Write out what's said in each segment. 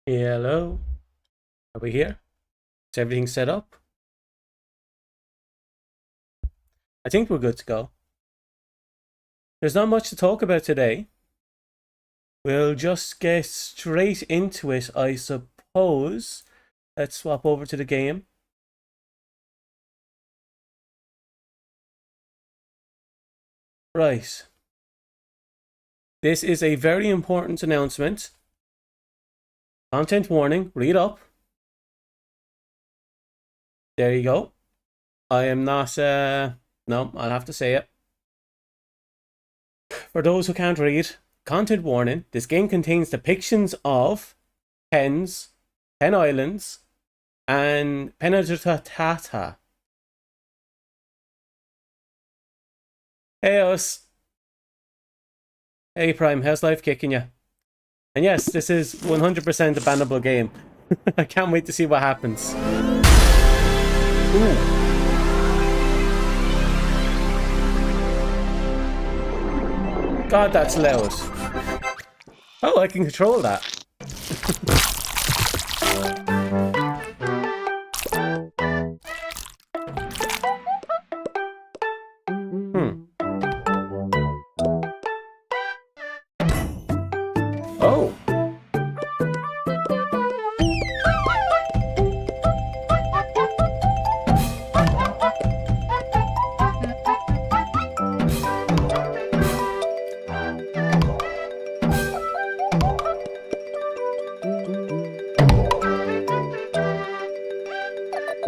Hello, are we here? Is everything set up? I think we're good to go. There's not much to talk about today. We'll just get straight into it, I suppose. Let's swap over to the game. Right. This is a very important announcement. Content warning, read up. There you go. I am not, no, I'll have to say it. For those who can't read, content warning, this game contains depictions of pens, pen islands, and penatata. Hey, us. Hey, Prime, how's life kicking you? And yes, this is 100% a bannable game. I can't wait to see what happens. Ooh. God, that's loud. Oh, I can control that. Oh.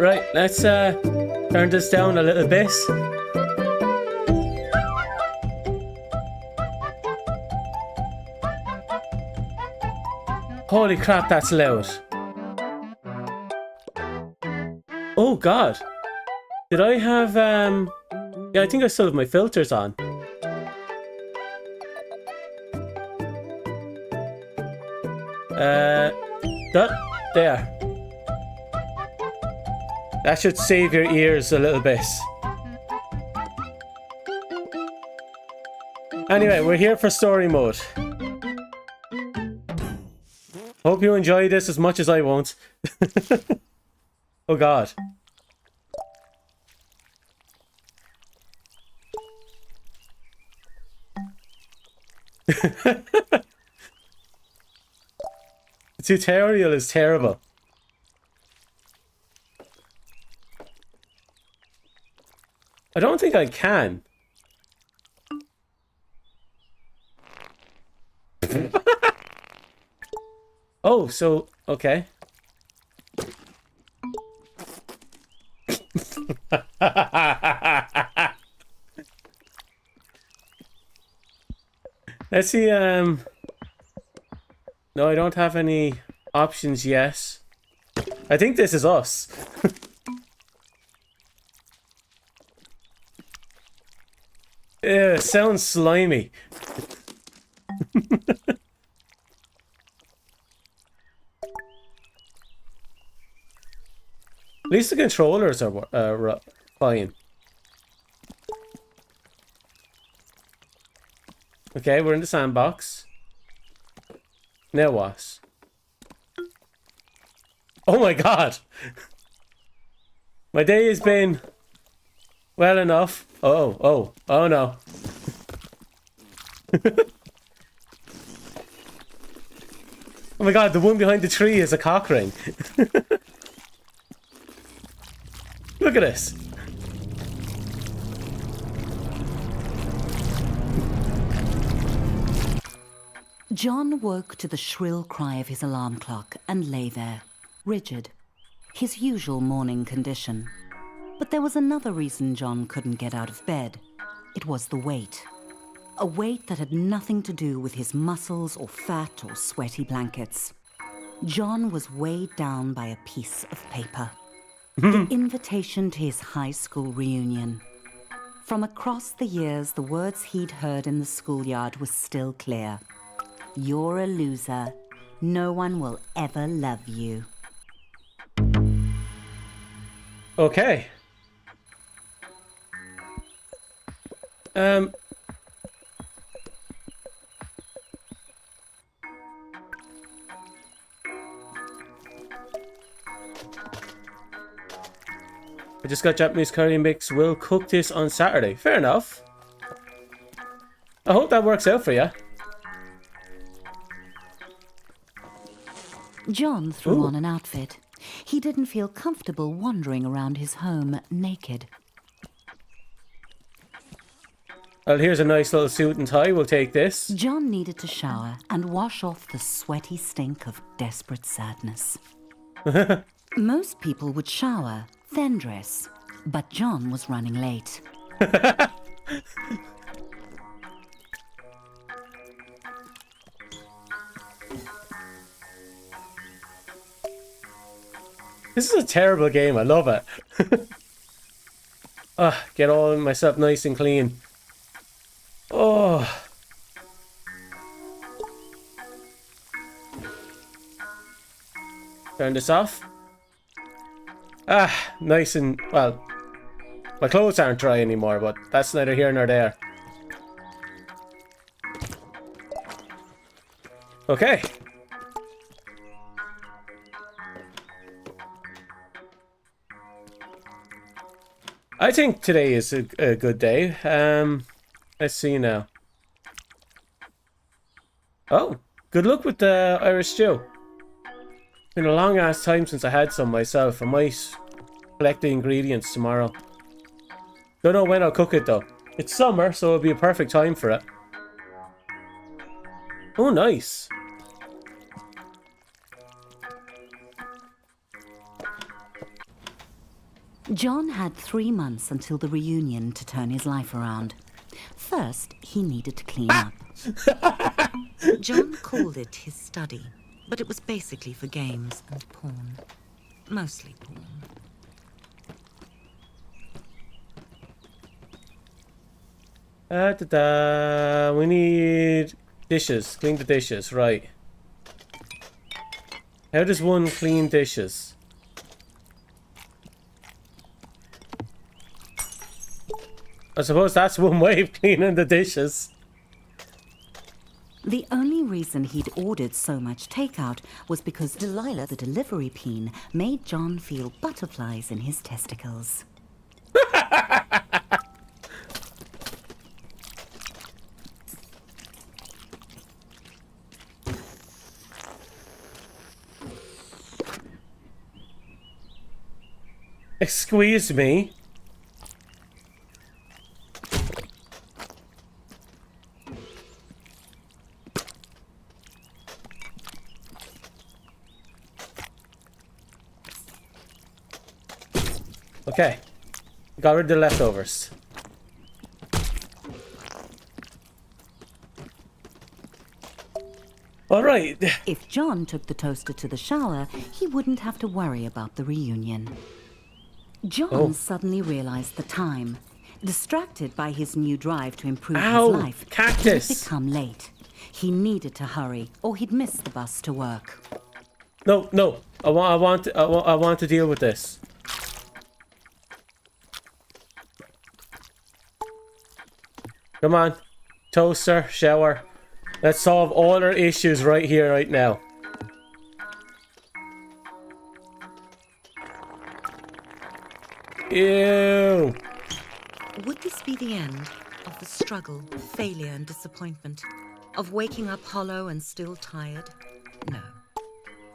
Right, let's turn this down a little bit. Holy crap, that's loud. Oh god. Did I have yeah, I think I still have my filters on. There. That should save your ears a little bit. Anyway, we're here for story mode. Hope you enjoy this as much as I won't. Oh god. The tutorial is terrible. I don't think I can. Oh, so, okay. Let's see, no, I don't have any options yet. I think this is us. Ew, it sounds slimy. At least the controllers are fine. Okay, we're in the sandbox. Now what? Oh my god! My day has been well enough. Oh no. Oh my god, the one behind the tree is a cock ring. Look at this. John woke to the shrill cry of his alarm clock and lay there, rigid, his usual morning condition. But there was another reason John couldn't get out of bed. It was the weight. A weight that had nothing to do with his muscles or fat or sweaty blankets. John was weighed down by a piece of paper. The invitation to his high school reunion. From across the years, the words he'd heard in the schoolyard were still clear. You're a loser. No one will ever love you. Okay. I just got Japanese curry mix. We'll cook this on Saturday. Fair enough. I hope that works out for you. John threw Ooh. on an outfit. He didn't feel comfortable wandering around his home naked. Well, here's a nice little suit and tie. We'll take this. John needed to shower and wash off the sweaty stink of desperate sadness. Most people would shower, then dress, but John was running late. This is a terrible game. I love it. Get all myself nice and clean. Oh. Turn this off. Nice and, well, my clothes aren't dry anymore, but that's neither here nor there. Okay. I think today is a good day. Let's see now. Oh, good luck with the Irish stew. It's been a long ass time since I had some myself. I might collect the ingredients tomorrow. Don't know when I'll cook it though. It's summer, so it'll be a perfect time for it. Oh, nice. John had 3 months until the reunion to turn his life around. First, he needed to clean up. John called it his study, but it was basically for games and porn. Mostly porn. We need dishes. Clean the dishes, right. How does one clean dishes? I suppose that's one way of cleaning the dishes. The only reason he'd ordered so much takeout was because Delilah, the delivery peen, made John feel butterflies in his testicles. Excuse me. Okay. Got rid of the leftovers. Alright. If John took the toaster to the shower, he wouldn't have to worry about the reunion. John suddenly realized the time. Distracted by his new drive to improve Ow, his life, cactus. he'd become late. He needed to hurry, or he'd miss the bus to work. No. I want to deal with this. Come on. Toaster, shower. Let's solve all our issues right here, right now. Ew. Would this be the end of the struggle, failure and disappointment? Of waking up hollow and still tired? No.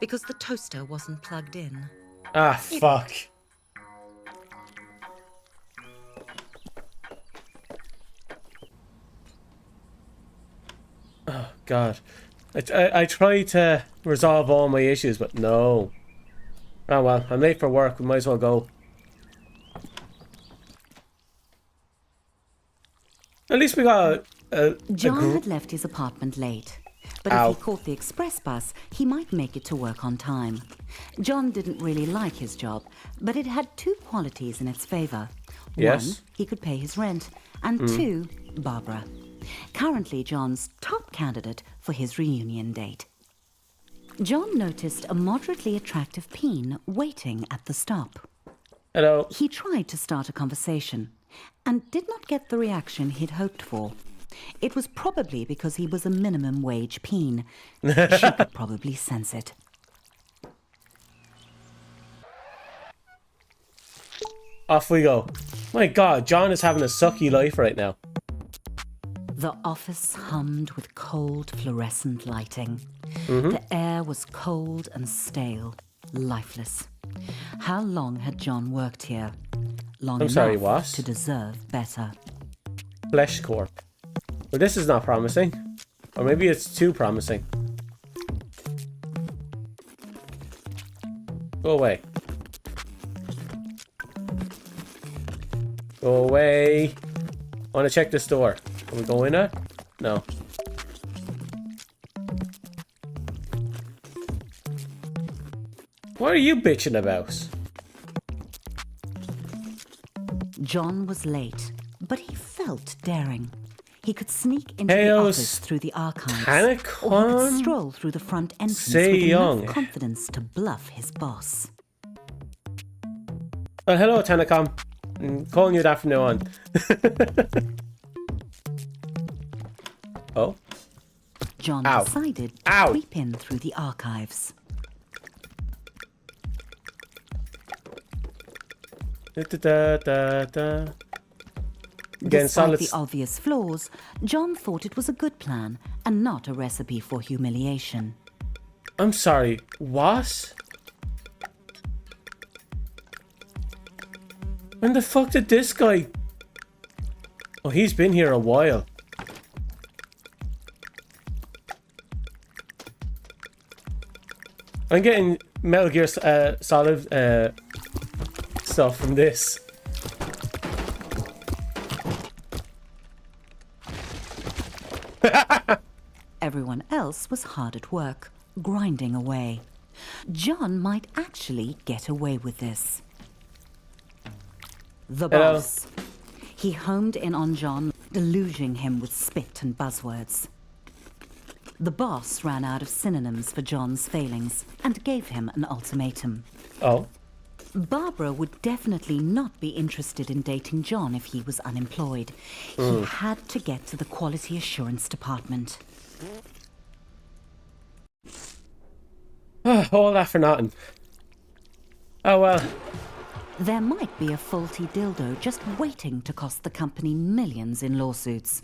Because the toaster wasn't plugged in. Ah, fuck. Oh, God. I try to resolve all my issues, but no. Oh, well. I'm late for work. We might as well go. At least we got John had left his apartment late. But Ow. if he caught the express bus, he might make it to work on time. John didn't really like his job, but it had two qualities in its favor. Yes. One, he could pay his rent, and two, Barbara. Currently John's top candidate for his reunion date. John noticed a moderately attractive peen waiting at the stop. Hello. He tried to start a conversation and did not get the reaction he'd hoped for. It was probably because he was a minimum wage peen. She could probably sense it. Off we go. My God, John is having a sucky life right now. The office hummed with cold fluorescent lighting. Mm-hmm. The air was cold and stale, lifeless. How long had John worked here? Long I'm sorry, enough what? to deserve better. Flesh Corp. Well, this is not promising. Or maybe it's too promising. Go away. Go away. I want to check this door. Can we go in it? No. What are you bitching about? John was late, but he felt daring. He could sneak into the Heyo, office through the archives, or he Tanakwan? could stroll through the front entrance Say with young. enough confidence to bluff his boss. Oh, hello, Tanakam. I'm calling you that from now on. Oh. John Ow. decided to Ow. creep in through the archives. Da-da-da-da-da. Again, Despite solid. the obvious flaws, John thought it was a good plan and not a recipe for humiliation. I'm sorry. What? When the fuck did this guy... Oh, he's been here a while. I'm getting Metal Gear Solid stuff from this. Everyone else was hard at work, grinding away. John might actually get away with this. The Hello. boss. He homed in on John, deluging him with spit and buzzwords. The boss ran out of synonyms for John's failings and gave him an ultimatum. Oh. Barbara would definitely not be interested in dating John if he was unemployed. He had to get to the quality assurance department. All that for nothing. Oh well. There might be a faulty dildo just waiting to cost the company millions in lawsuits.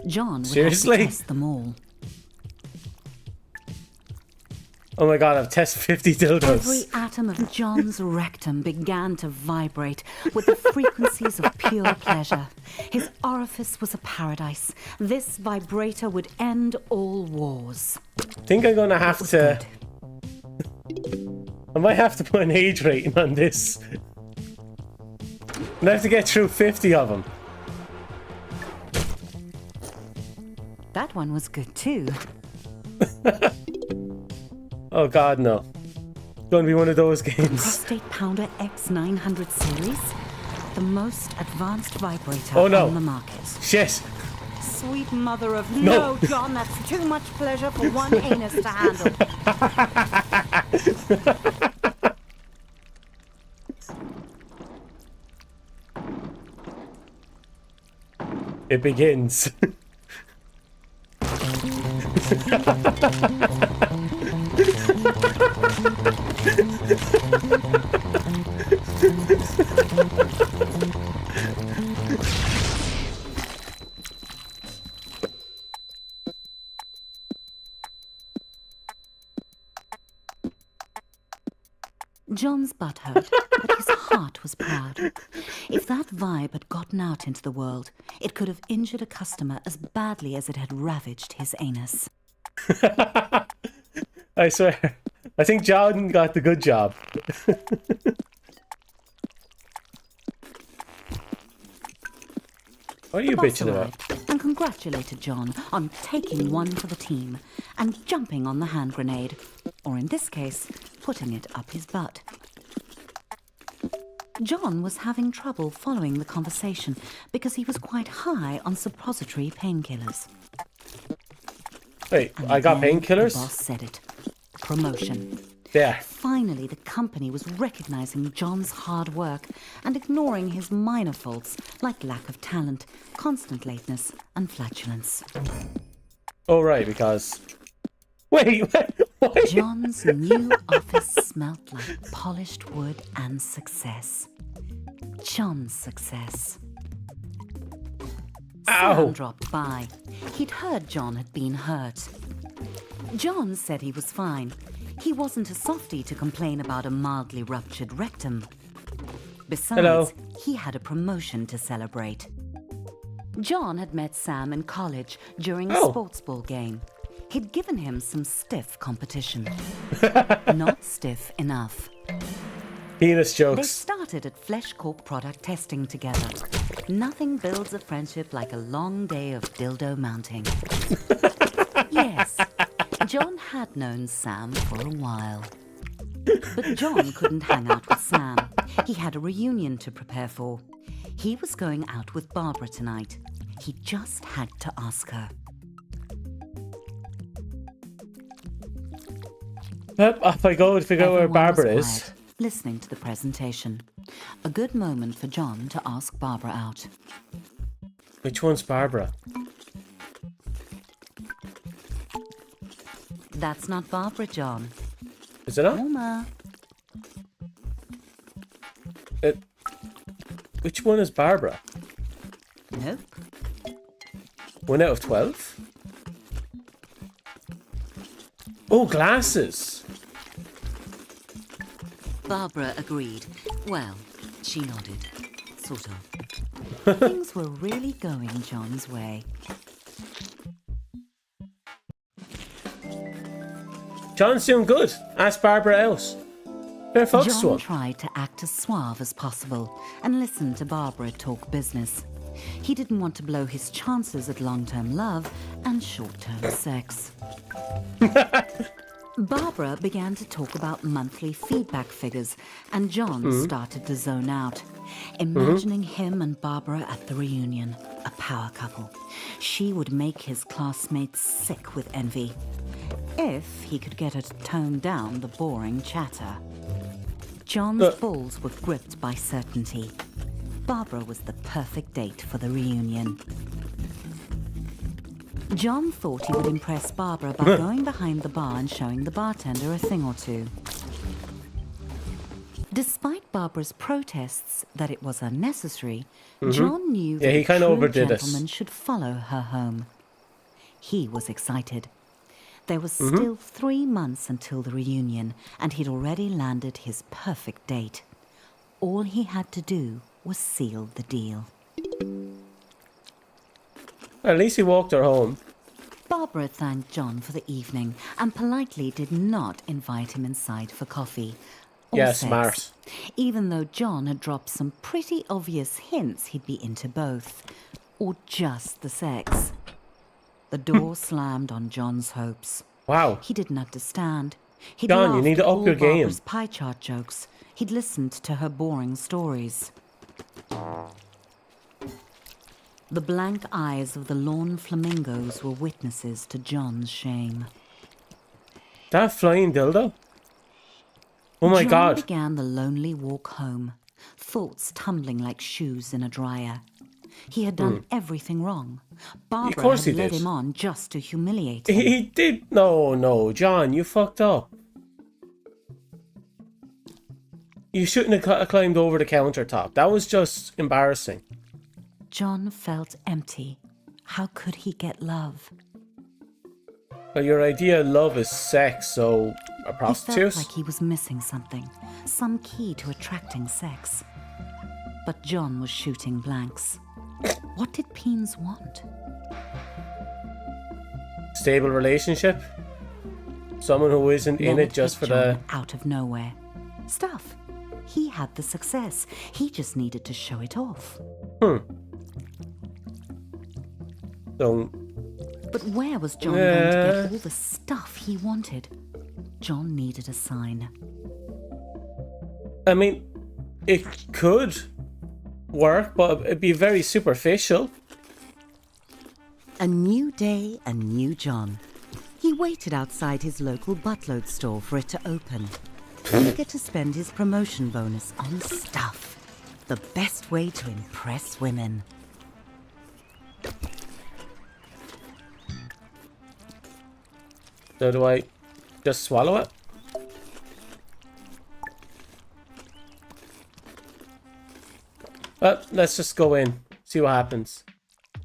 John would Seriously? have to test them all. Oh my god, I've tested 50 dildos. Every atom of John's rectum began to vibrate with the frequencies of pure pleasure. His orifice was a paradise. This vibrator would end all wars. I think I'm gonna have It was to... good. I might have to put an age rating on this. I have to get through 50 of them. That one was good too. Oh god, no. It's gonna be one of those games. Prostate Pounder X900 series, the most advanced vibrator Oh, no. on the market. Shit. Sweet mother of No. no, John, that's too much pleasure for one anus to handle. It begins. John's butt hurt, but his heart was proud. If that vibe had gotten out into the world, it could have injured a customer as badly as it had ravaged his anus. I swear. I think John got the good job. What are you The boss bitching about? arrived and congratulated John on taking one for the team and jumping on the hand grenade, or in this case, putting it up his butt. John was having trouble following the conversation because he was quite high on suppository painkillers. Wait, And I got then painkillers? The boss said it. Promotion. There. Finally, the company was recognizing John's hard work and ignoring his minor faults like lack of talent, constant lateness, and flatulence. Oh, right, because... Wait, John's new office smelt like polished wood and success. John's success. Sam Ow! dropped by. He'd heard John had been hurt. John said he was fine. He wasn't a softie to complain about a mildly ruptured rectum. Besides, Hello. he had a promotion to celebrate. John had met Sam in college during a Oh. sports ball game. He'd given him some stiff competition. Not stiff enough. Penis They jokes. started at Flesh Corp product testing together. Nothing builds a friendship like a long day of dildo mounting. Yes, John had known Sam for a while. But John couldn't hang out with Sam. He had a reunion to prepare for. He was going out with Barbara tonight. He just had to ask her. Yep, off I go to figure out where Everyone was Barbara is. quiet, listening to the presentation. A good moment for John to ask Barbara out. Which one's Barbara? That's not Barbara, John. Is it not? Homer. Which one is Barbara? Nope. 1 out of 12? Oh, glasses! Barbara agreed. Well, she nodded. Sort of. Things were really going John's way. John's doing good. Ask Barbara out. Fair fucks to John him. tried to act as suave as possible and listen to Barbara talk business. He didn't want to blow his chances at long-term love and short-term sex. Barbara began to talk about monthly feedback figures, and John started to zone out, imagining him and Barbara at the reunion, a power couple. She would make his classmates sick with envy, if he could get her to tone down the boring chatter. John's balls were gripped by certainty. Barbara was the perfect date for the reunion. John thought he would impress Barbara by going behind the bar and showing the bartender a thing or two. Despite Barbara's protests that it was unnecessary, John knew that he a kinda true overdid it. gentleman should follow her home. He was excited. There was still 3 months until the reunion, and he'd already landed his perfect date. All he had to do was seal the deal. At least he walked her home. Barbara thanked John for the evening and politely did not invite him inside for coffee. Or Yeah, sex, smart. even though John had dropped some pretty obvious hints he'd be into both. Or just the sex. The door slammed on John's hopes. Wow. He didn't understand. He'd John, you laughed need to at up all your game. Barbara's pie chart jokes. He'd listened to her boring stories. The blank eyes of the lawn flamingos were witnesses to John's shame. That flying dildo? Oh my John god. began the lonely walk home, thoughts tumbling like shoes in a dryer. He had done everything wrong. Barbara course had he led did. him on just to humiliate him. He did. No, John, you fucked up. You shouldn't have climbed over the countertop. That was just embarrassing. John felt empty. How could he get love? Well, your idea of love is sex, so a He prostitute? felt like he was missing something, some key to attracting sex. But John was shooting blanks. What did Peens want? Stable relationship? Someone who isn't in Then it just hit for the... John out of nowhere. Stuff. He had the success. He just needed to show it off. So, But where was John going to get all the stuff he wanted? John needed a sign. I mean, it could work, but it'd be very superficial. A new day, a new John. He waited outside his local buttload store for it to open, eager to spend his promotion bonus on stuff. The best way to impress women. So do I Just swallow it. Well, let's just go in. See what happens.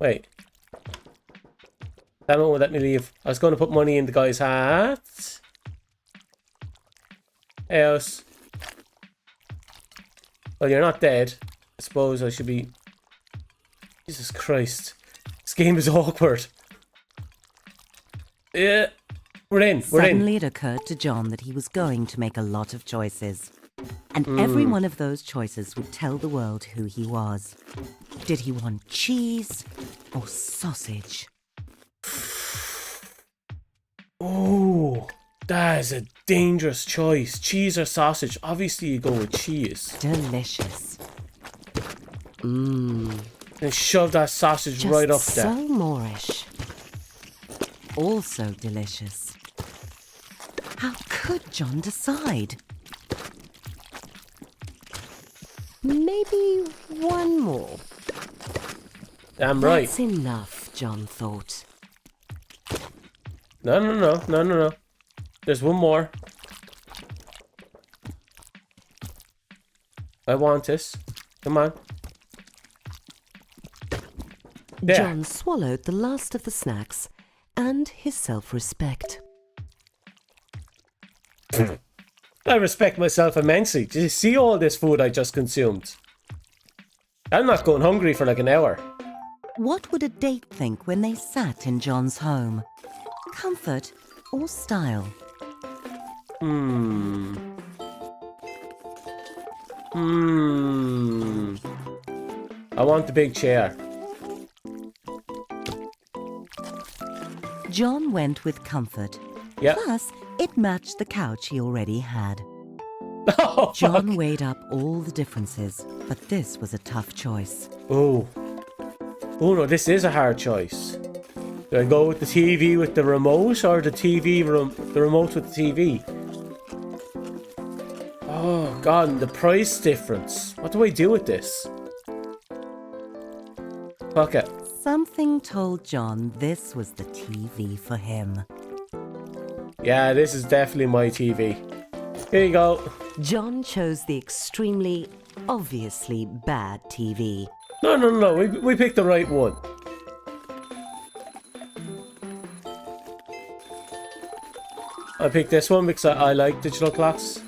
Wait. That won't let me leave. I was going to put money in the guy's hat. Else. Well, you're not dead. I suppose I should be... Jesus Christ. This game is awkward. Yeah. We're in. Suddenly it occurred to John that he was going to make a lot of choices. And every one of those choices would tell the world who he was. Did he want cheese or sausage? Oh, that is a dangerous choice. Cheese or sausage? Obviously you go with cheese. Delicious. And shove that sausage Just right up so there. Moorish. Also delicious. How could John decide? Maybe one more. Damn right. That's enough, John thought. No. There's one more. I want this. Come on. There. John swallowed the last of the snacks and his self-respect. I respect myself immensely. Did you see all this food I just consumed? I'm not going hungry for like an hour. What would a date think when they sat in John's home? Comfort or style? I want the big chair. John went with comfort. Yep. Plus, it matched the couch he already had. Oh, John fuck. weighed up all the differences, but this was a tough choice. Oh no, this is a hard choice. Do I go with the TV with the remote or the remote with the TV? Oh god, and the price difference. What do I do with this? Fuck it. Something told John this was the TV for him. Yeah, this is definitely my TV. Here you go. John chose the extremely, obviously bad TV. No. We picked the right one. I picked this one because I like digital clocks.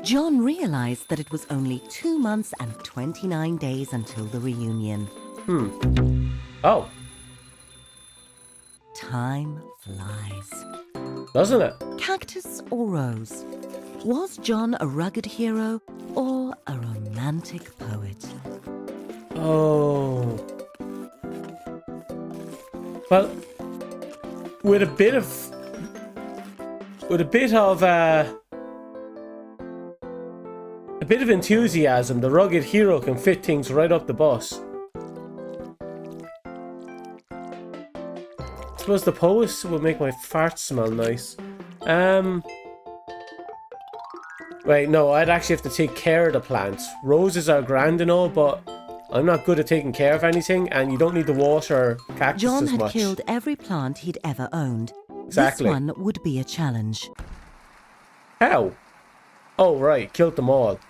John realized that it was only 2 months and 29 days until the reunion. Oh, Time flies. doesn't it? Cactus or rose? Was John a rugged hero or a romantic poet? Oh. Well, with a bit of enthusiasm, the rugged hero can fit things right up the bus. I suppose the poet would make my farts smell nice. Wait, no, I'd actually have to take care of the plants. Roses are grand and all, but I'm not good at taking care of anything, and you don't need to water cactus John as had much. killed every plant he'd ever owned. Exactly. This one would be a challenge. How? Oh, right, killed them all.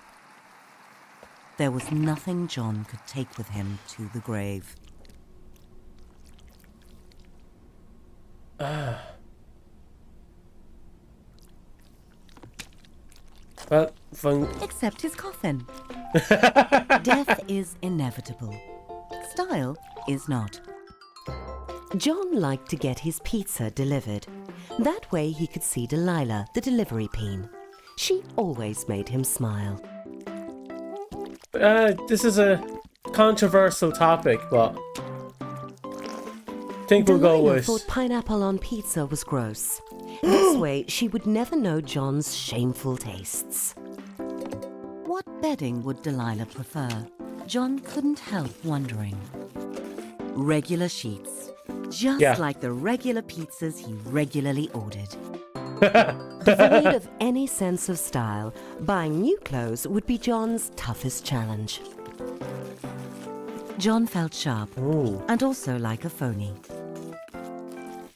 There was nothing John could take with him to the grave. Well, fun. Except his coffin. Death is inevitable. Style is not. John liked to get his pizza delivered. That way he could see Delilah, the delivery peen. She always made him smile. This is a controversial topic, but I think we'll go Delilah with... thought pineapple on pizza was gross. This way she would never know John's shameful tastes. What bedding would Delilah prefer? John couldn't help wondering. Regular sheets. Just like the regular pizzas he regularly ordered. Devoid of any sense of style, buying new clothes would be John's toughest challenge. John felt sharp Ooh. and also like a phony.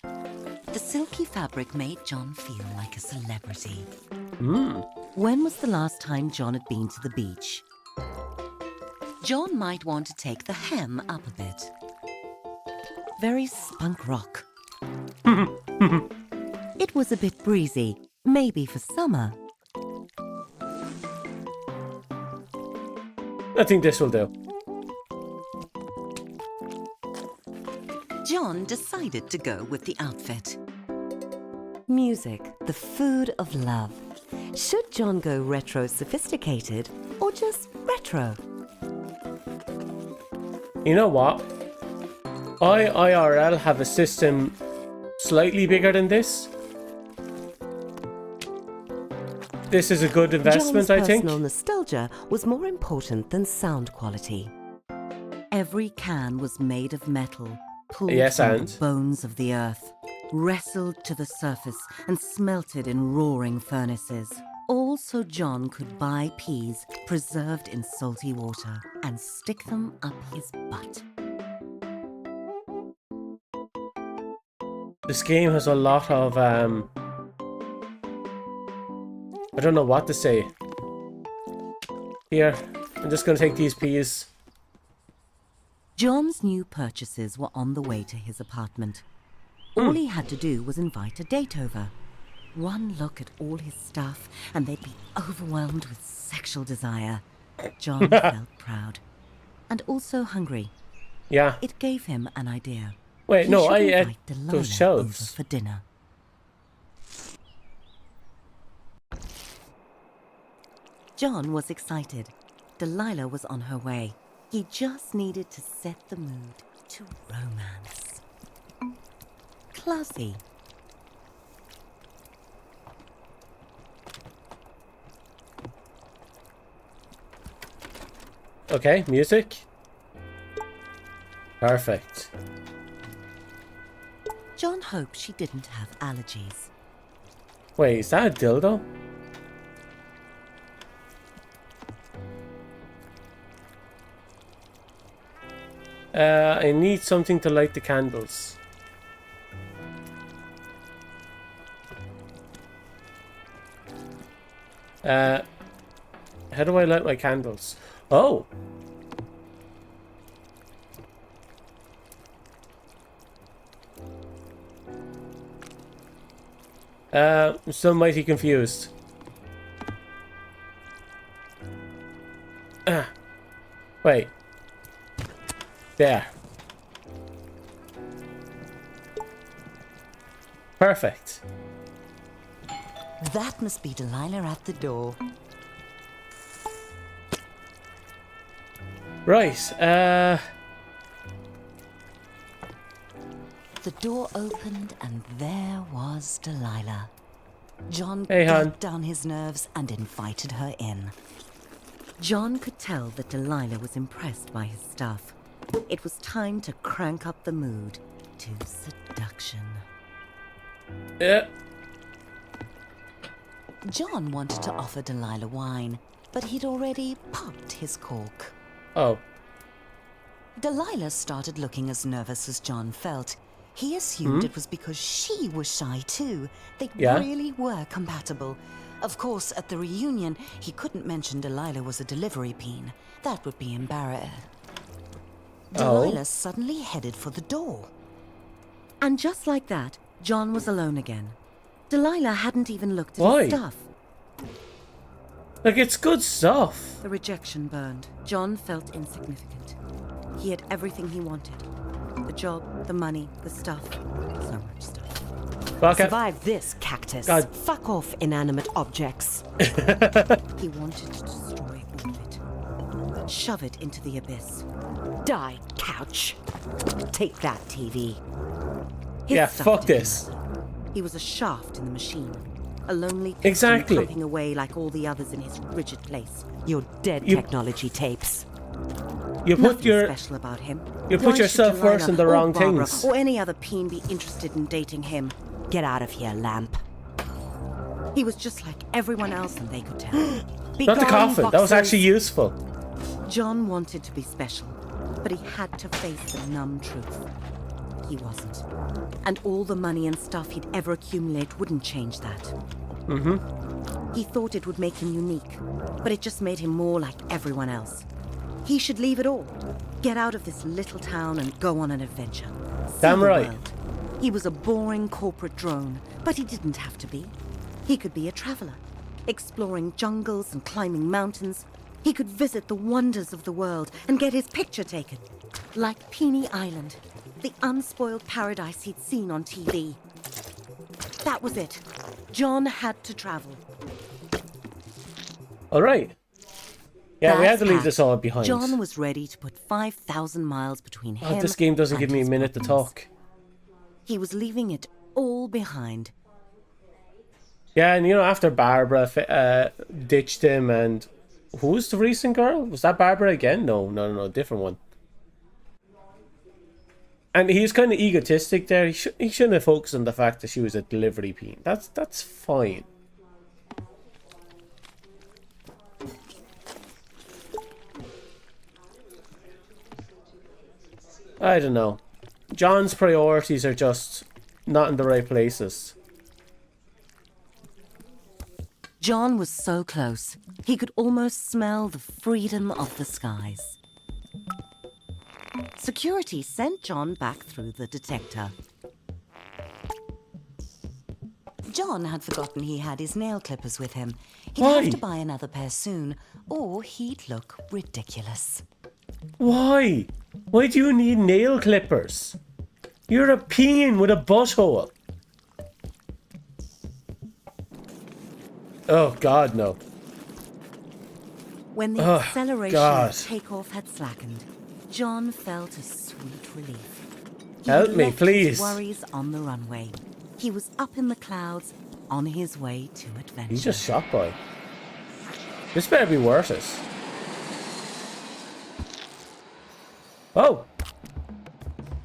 The silky fabric made John feel like a celebrity. Hmm. When was the last time John had been to the beach? John might want to take the hem up a bit. Very spunk rock. It was a bit breezy, maybe for summer. I think this will do. John decided to go with the outfit. Music, the food of love. Should John go retro sophisticated or just retro? You know what? I IRL have a system slightly bigger than this. This is a good investment, John's I think. personal nostalgia was more important than sound quality. Every can was made of metal, pulled Yes, from and? the bones of the earth, wrestled to the surface and smelted in roaring furnaces. All so John could buy peas preserved in salty water and stick them up his butt. This game has a lot of I don't know what to say. Here, I'm just gonna take these peas. John's new purchases were on the way to his apartment. All he had to do was invite a date over. One look at all his stuff and they'd be overwhelmed with sexual desire. John felt proud. And also hungry. Yeah. It gave him an idea. Wait, He no, should I ate invite Delilah those over shelves. for dinner. John was excited. Delilah was on her way. He just needed to set the mood to romance. Classy. Okay, music. Perfect. John hoped she didn't have allergies. Wait, is that a dildo? I need something to light the candles. How do I light my candles? Oh! I'm still mighty confused. Wait. There. Perfect. That must be Delilah at the door. Right, The door opened and there was Delilah. John Hey, hon. gulped down his nerves and invited her in. John could tell that Delilah was impressed by his stuff. It was time to crank up the mood to seduction. yeah. John wanted to offer Delilah wine, but he'd already popped his cork. Oh. Delilah started looking as nervous as John felt. He assumed it was because she was shy too. They Yeah. really were compatible. Of course, at the reunion, he couldn't mention Delilah was a delivery peen. That would be embarrassing. Delilah suddenly headed for the door. And just like that, John was alone again. Delilah hadn't even looked at Why? his stuff. Like, it's good stuff. The rejection burned. John felt insignificant. He had everything he wanted. The job, the money, the stuff. So much stuff. Okay. Survive this, cactus. God. Fuck off, inanimate objects. He wanted to destroy all of it. Shove it into the abyss. Die, couch. Take that, TV. His Yeah, stuff fuck didn't this. matter. He was a shaft in the machine. A lonely piston Exactly. pumping away like all the others in his rigid place. Your dead You- technology tapes. You put Nothing your special about him. you put Why should yourself Delilah first in the or wrong Barbara things. Or any other peen be interested in dating him. Get out of here, lamp. He was just like everyone else, and they could tell. not the coffin. That was actually useful. John wanted to be special, but he had to face the numb truth. he wasn't. And all the money and stuff he'd ever accumulate wouldn't change that. He thought it would make him unique, but it just made him more like everyone else. He should leave it all. Get out of this little town and go on an adventure. See Damn the right. world. He was a boring corporate drone, but he didn't have to be. He could be a traveler, exploring jungles and climbing mountains. He could visit the wonders of the world and get his picture taken. Like Peony Island, the unspoiled paradise he'd seen on TV. That was it. John had to travel. All right. Yeah, we had to leave Bags this all behind. John was ready to put 5,000 miles between him. Oh, this game doesn't give and me a his minute to problems. talk. He was leaving it all behind. Yeah, and you know, after Barbara ditched him, and who's the recent girl? Was that Barbara again? No, different one. And he's kind of egotistic there. He shouldn't have focused on the fact that she was a delivery peen. That's fine. I don't know. John's priorities are just not in the right places. John was so close, he could almost smell the freedom of the skies. Security sent John back through the detector. John had forgotten he had his nail clippers with him. He'd Why? have to buy another pair soon, or he'd look ridiculous. Why? Why do you need nail clippers? You're a peen with a butthole. Oh God, no. When the Oh, acceleration God. of takeoff had slackened, John felt a sweet relief. He Help had me, left please. his worries on the runway. He was up in the clouds, on his way to adventure. He's just shot by. This better be worth it. Oh.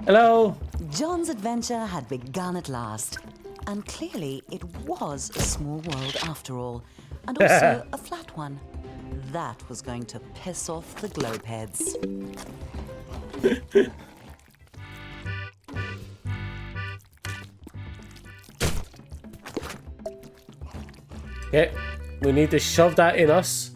Hello. John's adventure had begun at last. And clearly it was a small world after all. And also a flat one. That was going to piss off the globeheads. Okay, we need to shove that in us.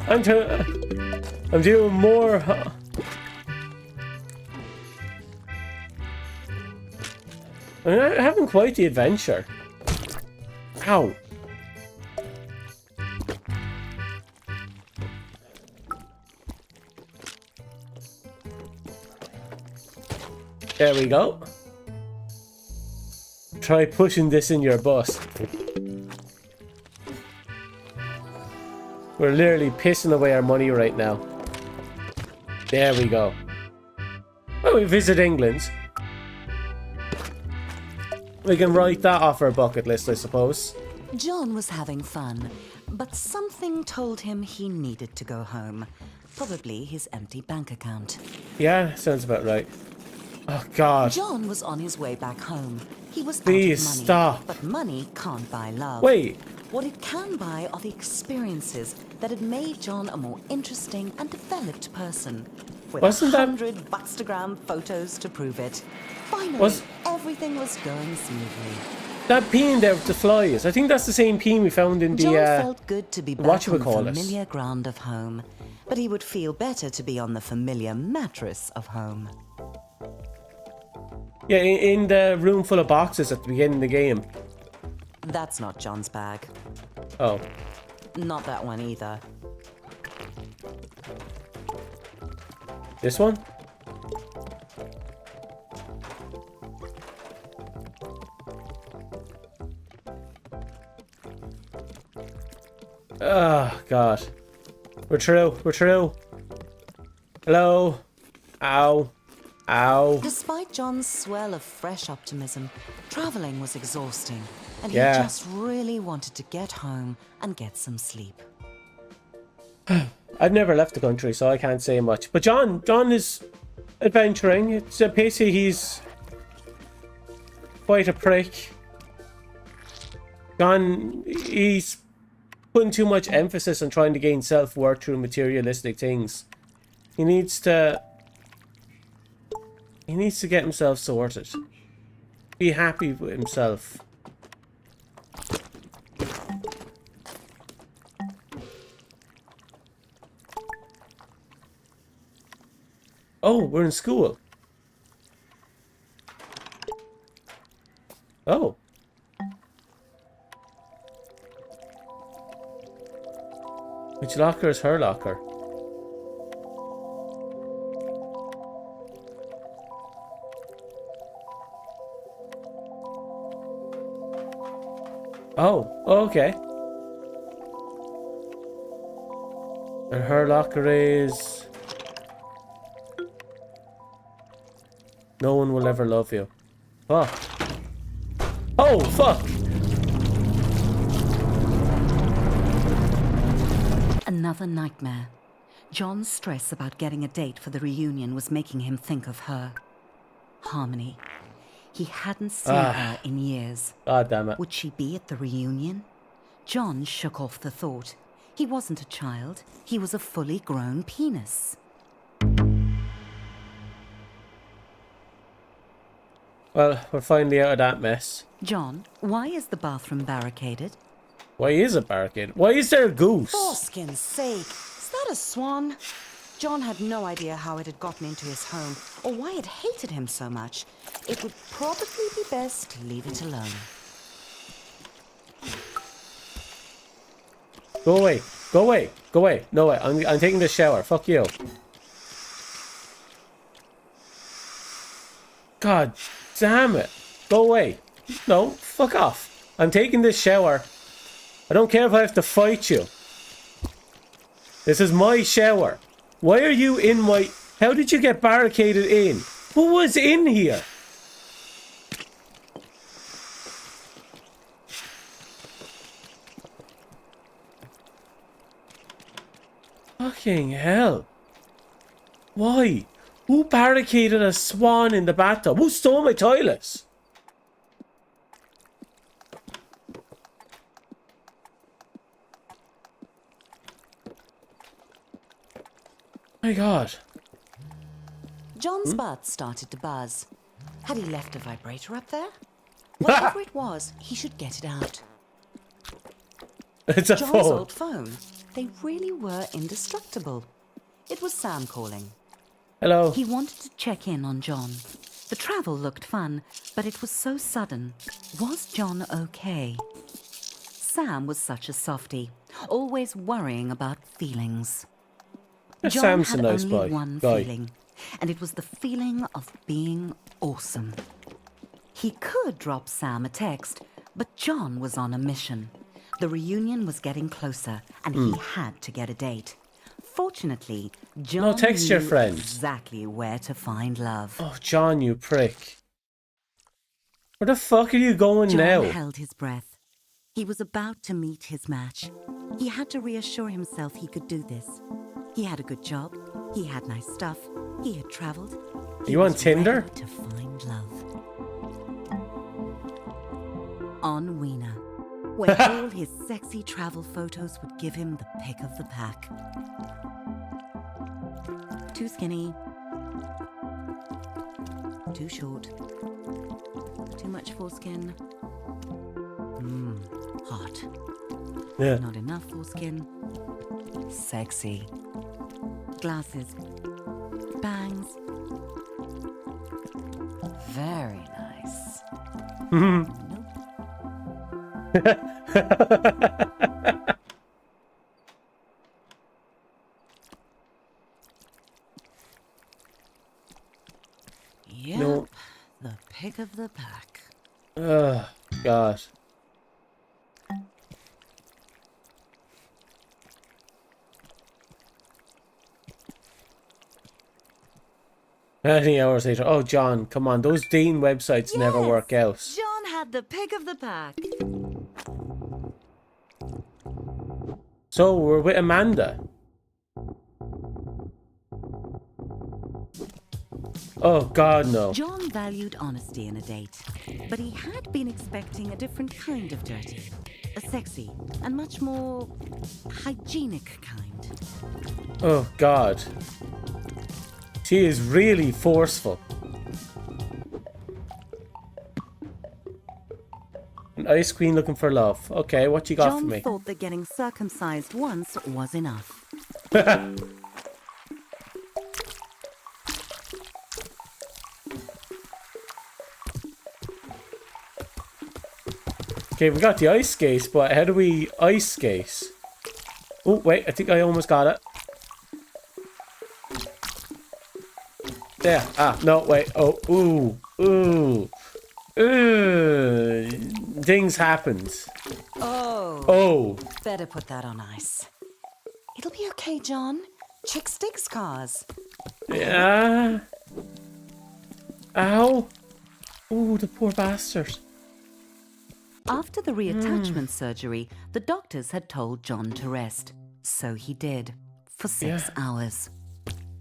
I'm doing more. I'm having quite the adventure. Ow. There we go. Try pushing this in your bus. We're literally pissing away our money right now. There we go. Well, we visit England. We can write that off our bucket list, I suppose. John was having fun, but something told him he needed to go home. Probably his empty bank account. Yeah, sounds about right. Oh, God. John was on his way back home. He was Please, out of money, stop. but money can't buy love. Wait. What it can buy are the experiences that had made John a more interesting and developed person. With Wasn't that- 100 Buckstagram photos to prove it. Finally, Was- everything was going smoothly. That peen there with the flies. I think that's the same peen we found in John the... felt good to be back on the whatchamacallit. familiar ground of home. But he would feel better to be on the familiar mattress of home. Yeah, in the room full of boxes at the beginning of the game. That's not John's bag. Oh. Not that one either. This one? Oh, God. We're through. We're through. Hello? Ow. Ow. Despite John's swell of fresh optimism, traveling was exhausting, and Yeah. he just really wanted to get home and get some sleep. I've never left the country, so I can't say much. But John is adventuring. It's basically he's quite a prick. John, he's putting too much emphasis on trying to gain self-worth through materialistic things. He needs to get himself sorted. Be happy with himself. Oh, we're in school. Oh. Which locker is her locker? Oh, okay. And her locker is... No one will ever love you. Fuck. Oh, fuck! Another nightmare. John's stress about getting a date for the reunion was making him think of her. Harmony. He hadn't seen her in years. God damn it. Would she be at the reunion? John shook off the thought. He wasn't a child. He was a fully grown penis. Well, we're finally out of that mess. John, why is the bathroom barricaded? Why is it barricaded? Why is there a goose? Forskin's sake. Is that a swan? John had no idea how it had gotten into his home, or why it hated him so much. It would probably be best to leave it alone. Go away. Go away. Go away. No way. I'm taking this shower. Fuck you. God damn it. Go away. No, fuck off. I'm taking this shower. I don't care if I have to fight you. This is my shower. Why are you in my... How did you get barricaded in? Who was in here? Fucking hell. Why? Who barricaded a swan in the bathtub? Who stole my toilets? My God. John's butt started to buzz. Had he left a vibrator up there? Whatever it was, he should get it out. It's a John's phone. old phone. They really were indestructible. It was Sam calling. Hello. He wanted to check in on John. The travel looked fun, but it was so sudden. Was John okay? Sam was such a softie, always worrying about feelings. John Sam's a had nice only boy. one Guy. feeling, and it was the feeling of being awesome. He could drop Sam a text, but John was on a mission. The reunion was getting closer, and he had to get a date. Fortunately, John text knew your friends. exactly where to find love. Oh, John, you prick. Where the fuck are you going John now? held his breath. He was about to meet his match. He had to reassure himself he could do this. He had a good job. He had nice stuff. He had traveled. He You on was Tinder? ready to find love. On Weena, where all his sexy travel photos would give him the pick of the pack. Too skinny. Too short. Too much foreskin. Hot. Yeah. Not enough foreskin. Sexy. Glasses. Bangs. Very nice. Nope. Yep. No. The pick of the pack. Oh, God. Many hours later. Oh, John, come on. Those Dean websites never work out. John had the pick of the pack. So, we're with Amanda. Oh, God, no. John valued honesty in a date, but he had been expecting a different kind of dirty. A sexy and much more hygienic kind. Oh, God. She is really forceful. An ice queen looking for love. Okay, what you got for John me? thought that getting circumcised once was enough. Okay, we got the ice skate, but how do we ice skate? Oh, wait, I think I almost got it. There. Ah, no, wait. Oh, ooh. Things happened. Oh. Better put that on ice. It'll be okay, John. Chicks dig scars. Yeah. Ow. Ooh, the poor bastard. After the reattachment surgery, the doctors had told John to rest. So he did. For 6 hours.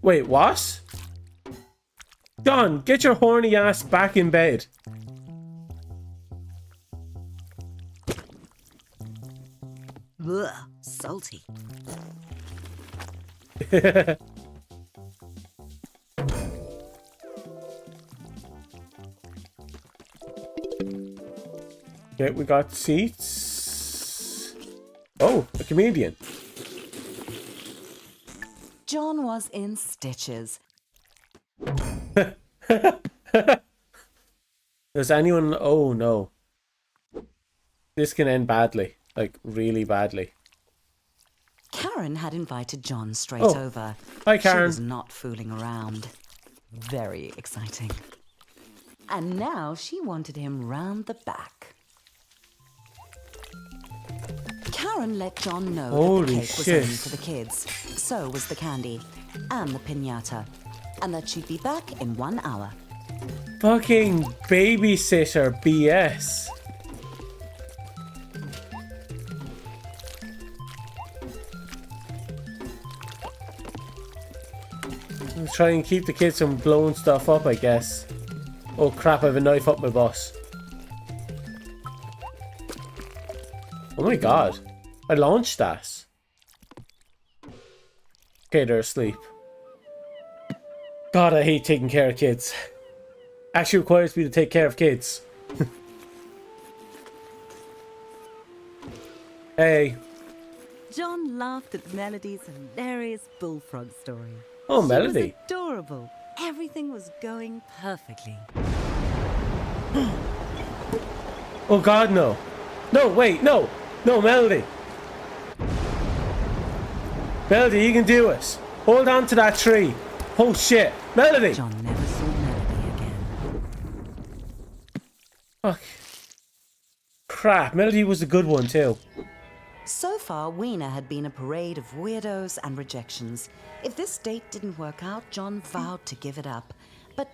Wait, what? John, get your horny ass back in bed. Ugh, salty. Okay, we got seats. Oh, a comedian. John was in stitches. Does anyone... Oh, no. This can end badly. Like, really badly. Karen had invited John straight Oh. over. Hi, She Karen. was not fooling around. Very exciting. And now she wanted him round the back. Karen let John know that Holy the cake was shit. only for the kids. So was the candy. And the piñata. And that she'd be back in 1 hour. Fucking babysitter BS. I'm trying to keep the kids from blowing stuff up, I guess. Oh crap, I have a knife up my boss. Oh my god. I launched that. Okay, they're asleep. God, I hate taking care of kids. Actually requires me to take care of kids. Hey. John laughed at Melody's hilarious bullfrog story. Oh, She Melody. was adorable. Everything was going perfectly. Oh god, no. No, wait, no. No, Melody. Melody, you can do it. Hold on to that tree. Oh shit. Melody! John never saw Melody again. Fuck. Crap, Melody was a good one too. So far, Weena had been a parade of weirdos and rejections. If this date didn't work out, John vowed to give it up. But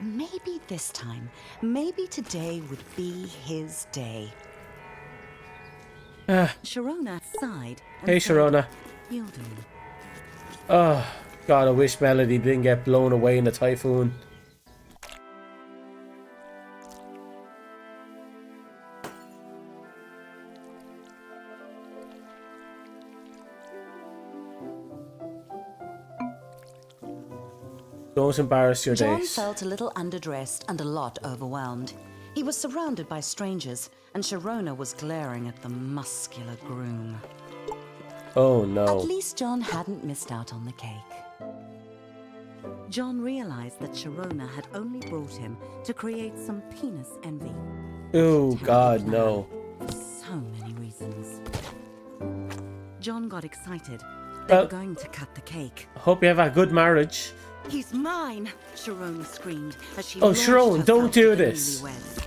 maybe this time, maybe today would be his day. Sharona sighed. And Hey, said, Sharona. "You'll do." Oh, God, I wish Melody didn't get blown away in a typhoon. Don't embarrass your John days. felt a little underdressed and a lot overwhelmed. He was surrounded by strangers, and Sharona was glaring at the muscular groom. Oh At no. least John hadn't missed out on the cake. John realized that Sharona had only brought him to create some penis envy. Oh Terrible God, plan no. For so many reasons. John got excited. They Well- were going to cut the cake. I hope you have a good marriage. "He's mine!" Sharona screamed as she Oh, launched Sharon, don't herself do at the this. newlyweds.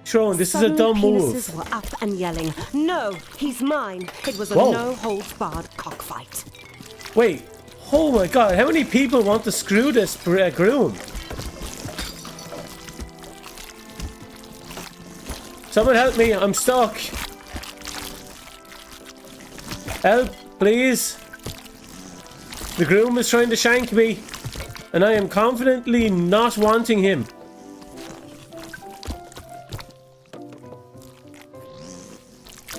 Sharon, this is a Suddenly dumb penises move. were up and yelling, "No, he's mine!" It was a Whoa. no-holds-barred cockfight. Wait. Oh my God, how many people want to screw this groom? Someone help me, I'm stuck. Help, please. The groom is trying to shank me. And I am confidently not wanting him.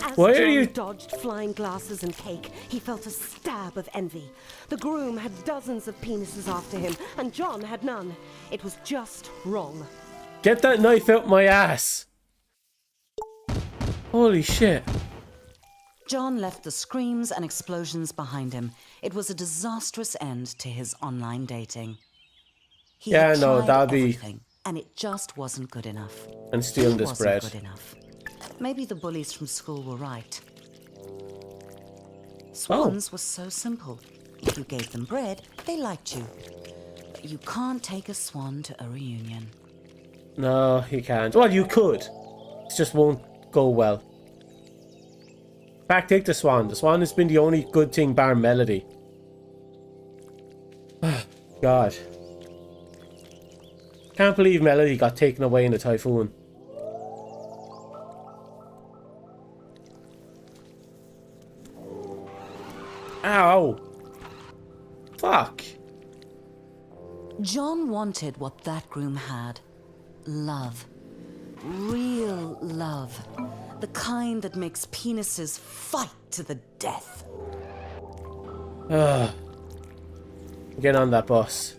As Why are John you- dodged flying glasses and cake, he felt a stab of envy. The groom had dozens of penises after him, and John had none. It was just wrong. Get that knife out my ass. Holy shit. John left the screams and explosions behind him. It was a disastrous end to his online dating. He Yeah, had no, tried that'd be- everything, and it just wasn't good enough. And stealing He this wasn't bread. good enough. Maybe the bullies from school were right. Swans were so simple. If you gave them bread, they liked you. But you can't take a swan to a reunion. No, he can't. Well, you could. It just won't go well. In fact, take the swan. The swan has been the only good thing bar Melody. God. Can't believe Melody got taken away in a typhoon. Ow. Fuck. John wanted what that groom had. Love. Real love. The kind that makes penises fight to the death. Get on that bus.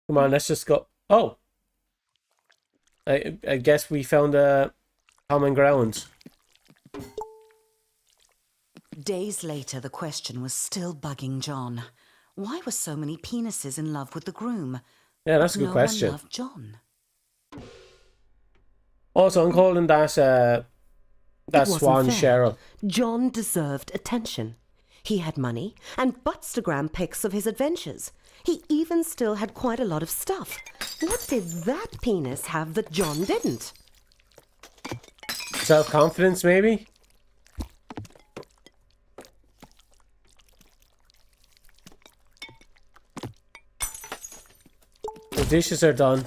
Come on, let's just go. Oh. I guess we found a common ground. Days later, the question was still bugging John. Why were so many penises in love with the groom? Yeah, that's a good No question. one loved John. Also, I'm calling that It wasn't swan fair. Cheryl. John deserved attention. He had money and Buttstagram pics of his adventures. He even still had quite a lot of stuff. What did that penis have that John didn't? Self-confidence, maybe? The dishes are done.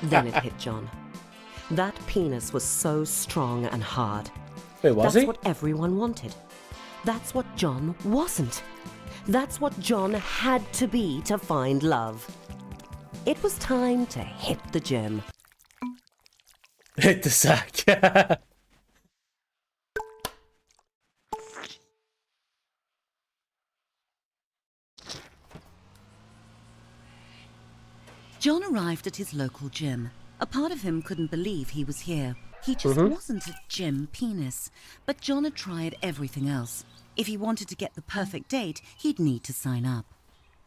Then it hit John. That penis was so strong and hard. Wait, was That's he? what everyone wanted. That's what John wasn't. That's what John had to be to find love. It was time to hit the gym. Hit the sack. John arrived at his local gym. A part of him couldn't believe he was here. He just wasn't a gym penis. But John had tried everything else. If he wanted to get the perfect date, he'd need to sign up.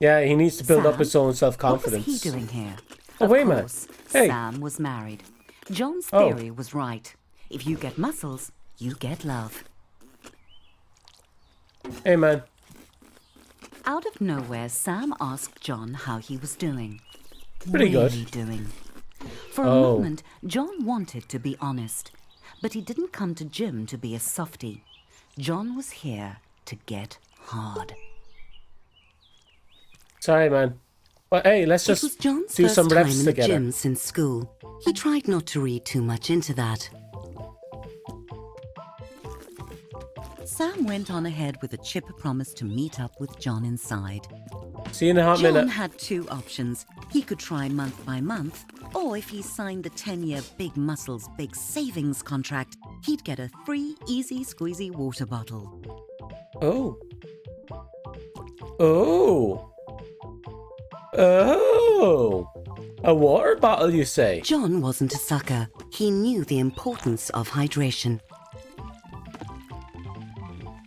Yeah, he needs to build up Sam? his own What self-confidence. was he doing here? Oh, Of wait a minute. course, Hey. Sam was married. John's Oh. theory was right. If you get muscles, you get love. Hey, man. Out of nowhere, Sam asked John how he was doing. Pretty good. Really doing. For a Oh. moment, John wanted to be honest. But he didn't come to gym to be a softie. John was here to get hard. Sorry, man. But hey, let's It was just John's do first some time reps in the together. gym since school. He tried not to read too much into that. Sam went on ahead with a chipper promise to meet up with John inside. See you in a hot John minute. had two options. He could try month by month, or if he signed the 10-year Big Muscles Big Savings contract, he'd get a free easy squeezy water bottle. Oh. Oh. Oh. A water bottle, you say? John wasn't a sucker. He knew the importance of hydration.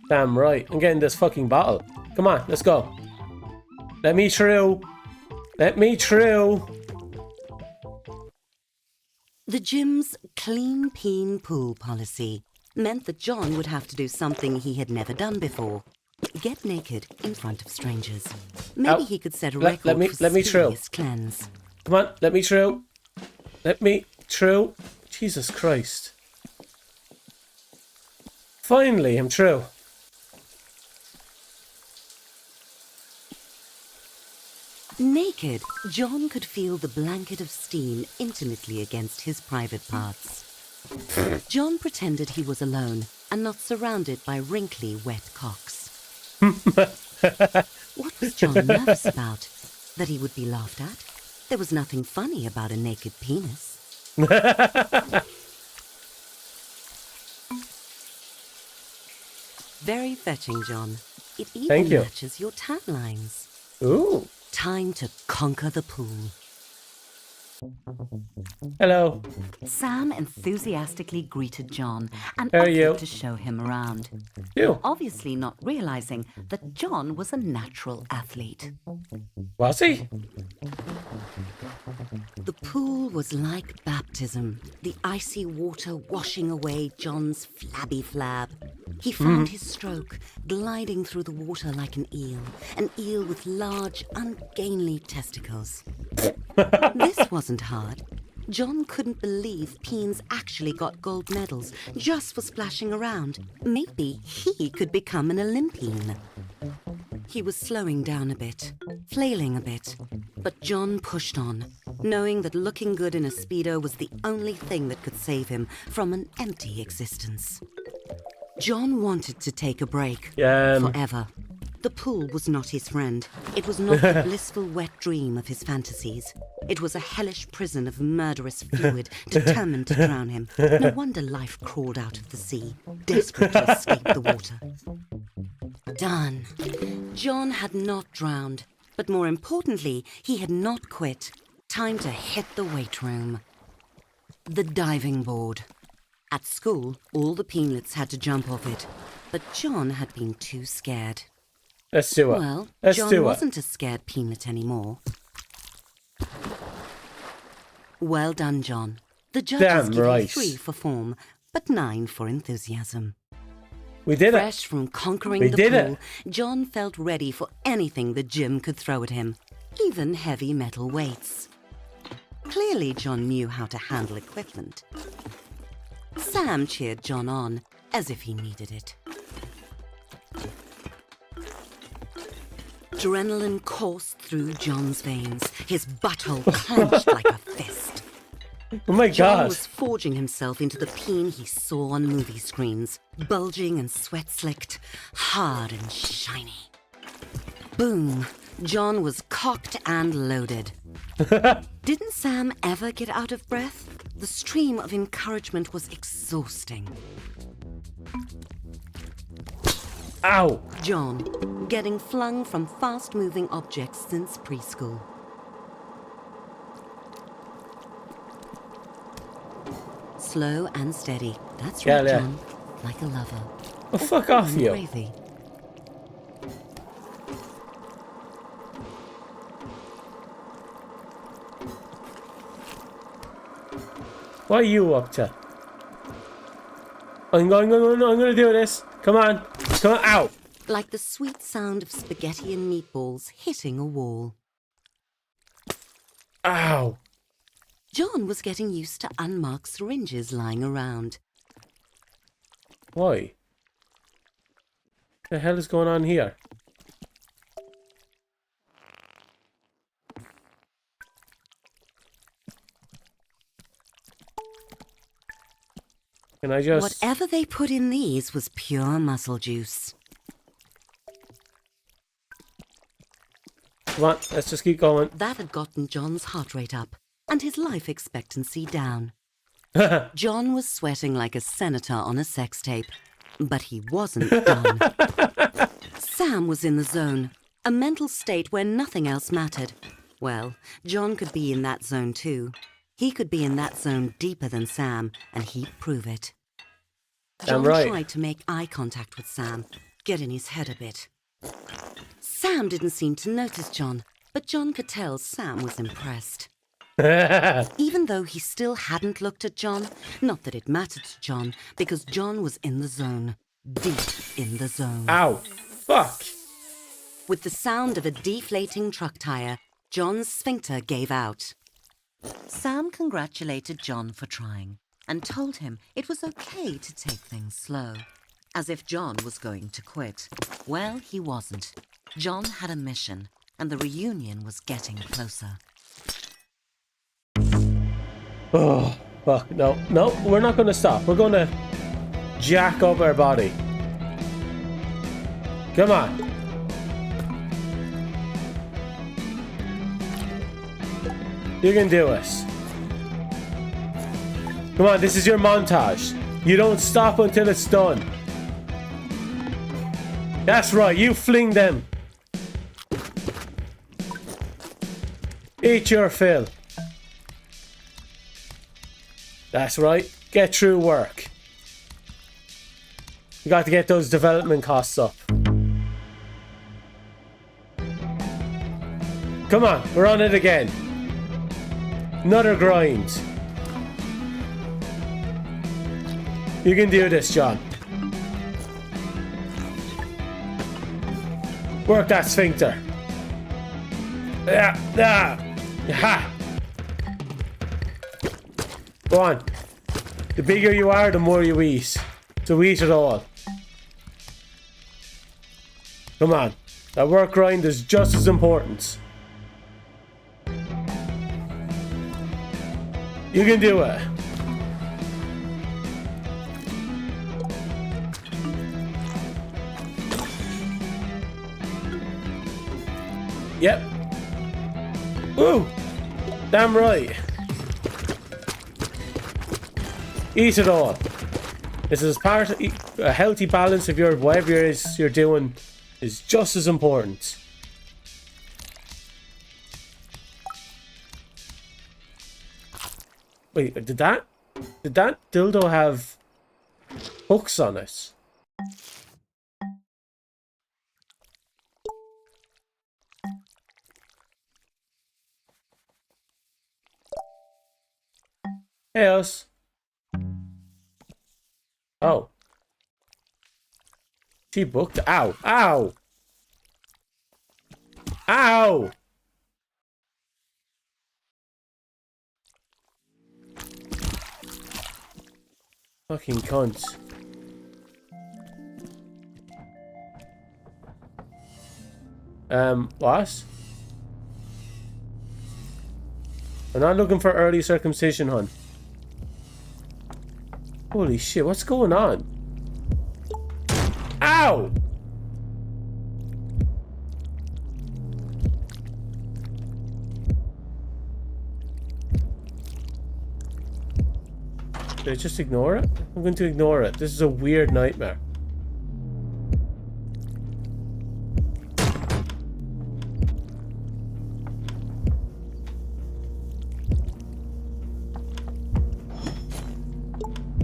Damn right. I'm getting this fucking bottle. Come on, let's go. Let me through. Let me through. The gym's clean peen pool policy meant that John would have to do something he had never done before. Get naked in front of strangers. Maybe Oh, he could set a let record me- for let me through. serious cleanse. Come on, let me through. Let me through. Jesus Christ. Finally, I'm through. Naked, John could feel the blanket of steam intimately against his private parts. John pretended he was alone and not surrounded by wrinkly, wet cocks. What was John nervous about? That he would be laughed at? There was nothing funny about a naked penis. Very fetching, John. It even Thank you. matches your tan lines. Ooh. Time to conquer the pool. Hello. Sam enthusiastically greeted John and How are you? offered to show him around, You. obviously not realizing that John was a natural athlete. Was he? The pool was like baptism, the icy water washing away John's flabby flab. He found his stroke, gliding through the water like an eel with large, ungainly testicles. This wasn't hard. John couldn't believe peens actually got gold medals just for splashing around. Maybe he could become an Olympian. He was slowing down a bit, flailing a bit, but John pushed on, knowing that looking good in a Speedo was the only thing that could save him from an empty existence. John wanted to take a break, forever. The pool was not his friend. It was not the blissful wet dream of his fantasies. It was a hellish prison of murderous fluid determined to drown him. No wonder life crawled out of the sea, desperate to escape the water. Done. John had not drowned, but more importantly, he had not quit. Time to hit the weight room. The diving board. At school, all the peanlets had to jump off it, but John had been too scared. Let's do it. Well, Let's John do it. wasn't a scared peanut anymore. Well done, John. The judges Damn give right. you 3 for form, but 9 for enthusiasm. We did it. Fresh from conquering We the did pool, it. John felt ready for anything the gym could throw at him, even heavy metal weights. Clearly, John knew how to handle equipment. Sam cheered John on, as if he needed it. Adrenaline coursed through John's veins, his butthole clenched like a fist. Oh my John god. was forging himself into the peen he saw on movie screens, bulging and sweat-slicked, hard and shiny. Boom! John was cocked and loaded. Didn't Sam ever get out of breath? The stream of encouragement was exhausting. Ow. John, getting flung from fast-moving objects since preschool. Slow and steady. That's right, Yeah. John. Like a lover. Oh, fuck off, Mm, you. Gravy. What are you up to? I'm gonna do this. Come on. Come on. Ow. Like the sweet sound of spaghetti and meatballs hitting a wall. Ow. John was getting used to unmarked syringes lying around. Why? What the hell is going on here? Can I just... Whatever they put in these was pure muscle juice. Come on, let's just keep going. That had gotten John's heart rate up and his life expectancy down. John was sweating like a senator on a sex tape, but he wasn't done. Sam was in the zone, a mental state where nothing else mattered. Well, John could be in that zone too. He could be in that zone deeper than Sam, and he'd prove it. Damn John right. tried to make eye contact with Sam, get in his head a bit. Sam didn't seem to notice John, but John could tell Sam was impressed. Even though he still hadn't looked at John, not that it mattered to John, because John was in the zone, deep in the zone. Ow. Fuck. With the sound of a deflating truck tire, John's sphincter gave out. Sam congratulated John for trying and told him it was okay to take things slow, as if John was going to quit. Well, he wasn't. John had a mission, and the reunion was getting closer. Oh. Fuck, no, no, we're not gonna stop. We're gonna jack up our body. Come on. You can do it. Come on, this is your montage. You don't stop until it's done. That's right, you fling them. Eat your fill. That's right, get through work. You got to get those development costs up. Come on, we're on it again. Another grind. You can do this, John. Work that sphincter. Ha! Go on. The bigger you are, the more you eat. So eat it all. Come on. That work grind is just as important. You can do it. Yep. Ooh! Damn right. Eat it all. This is part of a healthy balance of your whatever it is you're doing is just as important. Wait, did that dildo have hooks on it? Hey, us. Oh. She booked. Ow. Ow. Ow. Fucking cunt. What? I'm not looking for early circumcision, hon. Holy shit, what's going on? Ow! Did I just ignore it? I'm going to ignore it. This is a weird nightmare.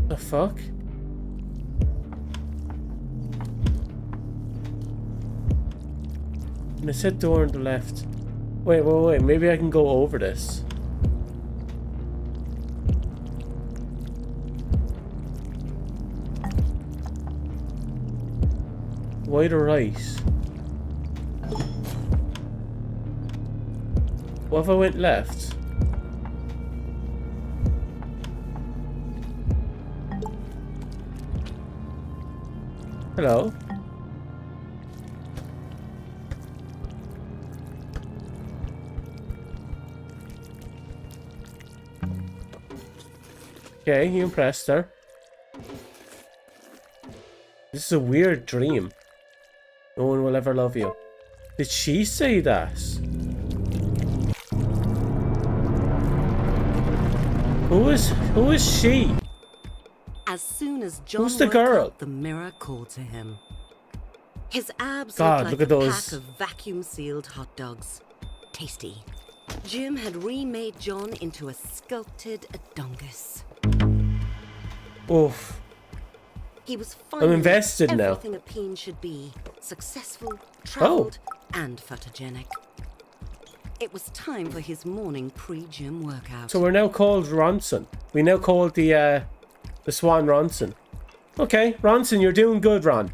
The fuck? And it said door on the left. Wait, wait, wait. Maybe I can go over this. Wide or right? What if I went left? Hello? Okay, you impressed her. This is a weird dream. No one will ever love you. Did she say that? Who is she? As soon as John Who's the woke girl? up, the mirror called to him. His abs God, looked look like at a those. pack of vacuum-sealed hot dogs. Tasty. Jim had remade John into a sculpted Adongus. Oof. He was finally invested now. everything a peen should be. Successful, travelled, and photogenic. It was time for his morning pre-gym workout. So we're now called Ronson. We now called the Swan Ronson. Okay, Ronson, you're doing good, Ron.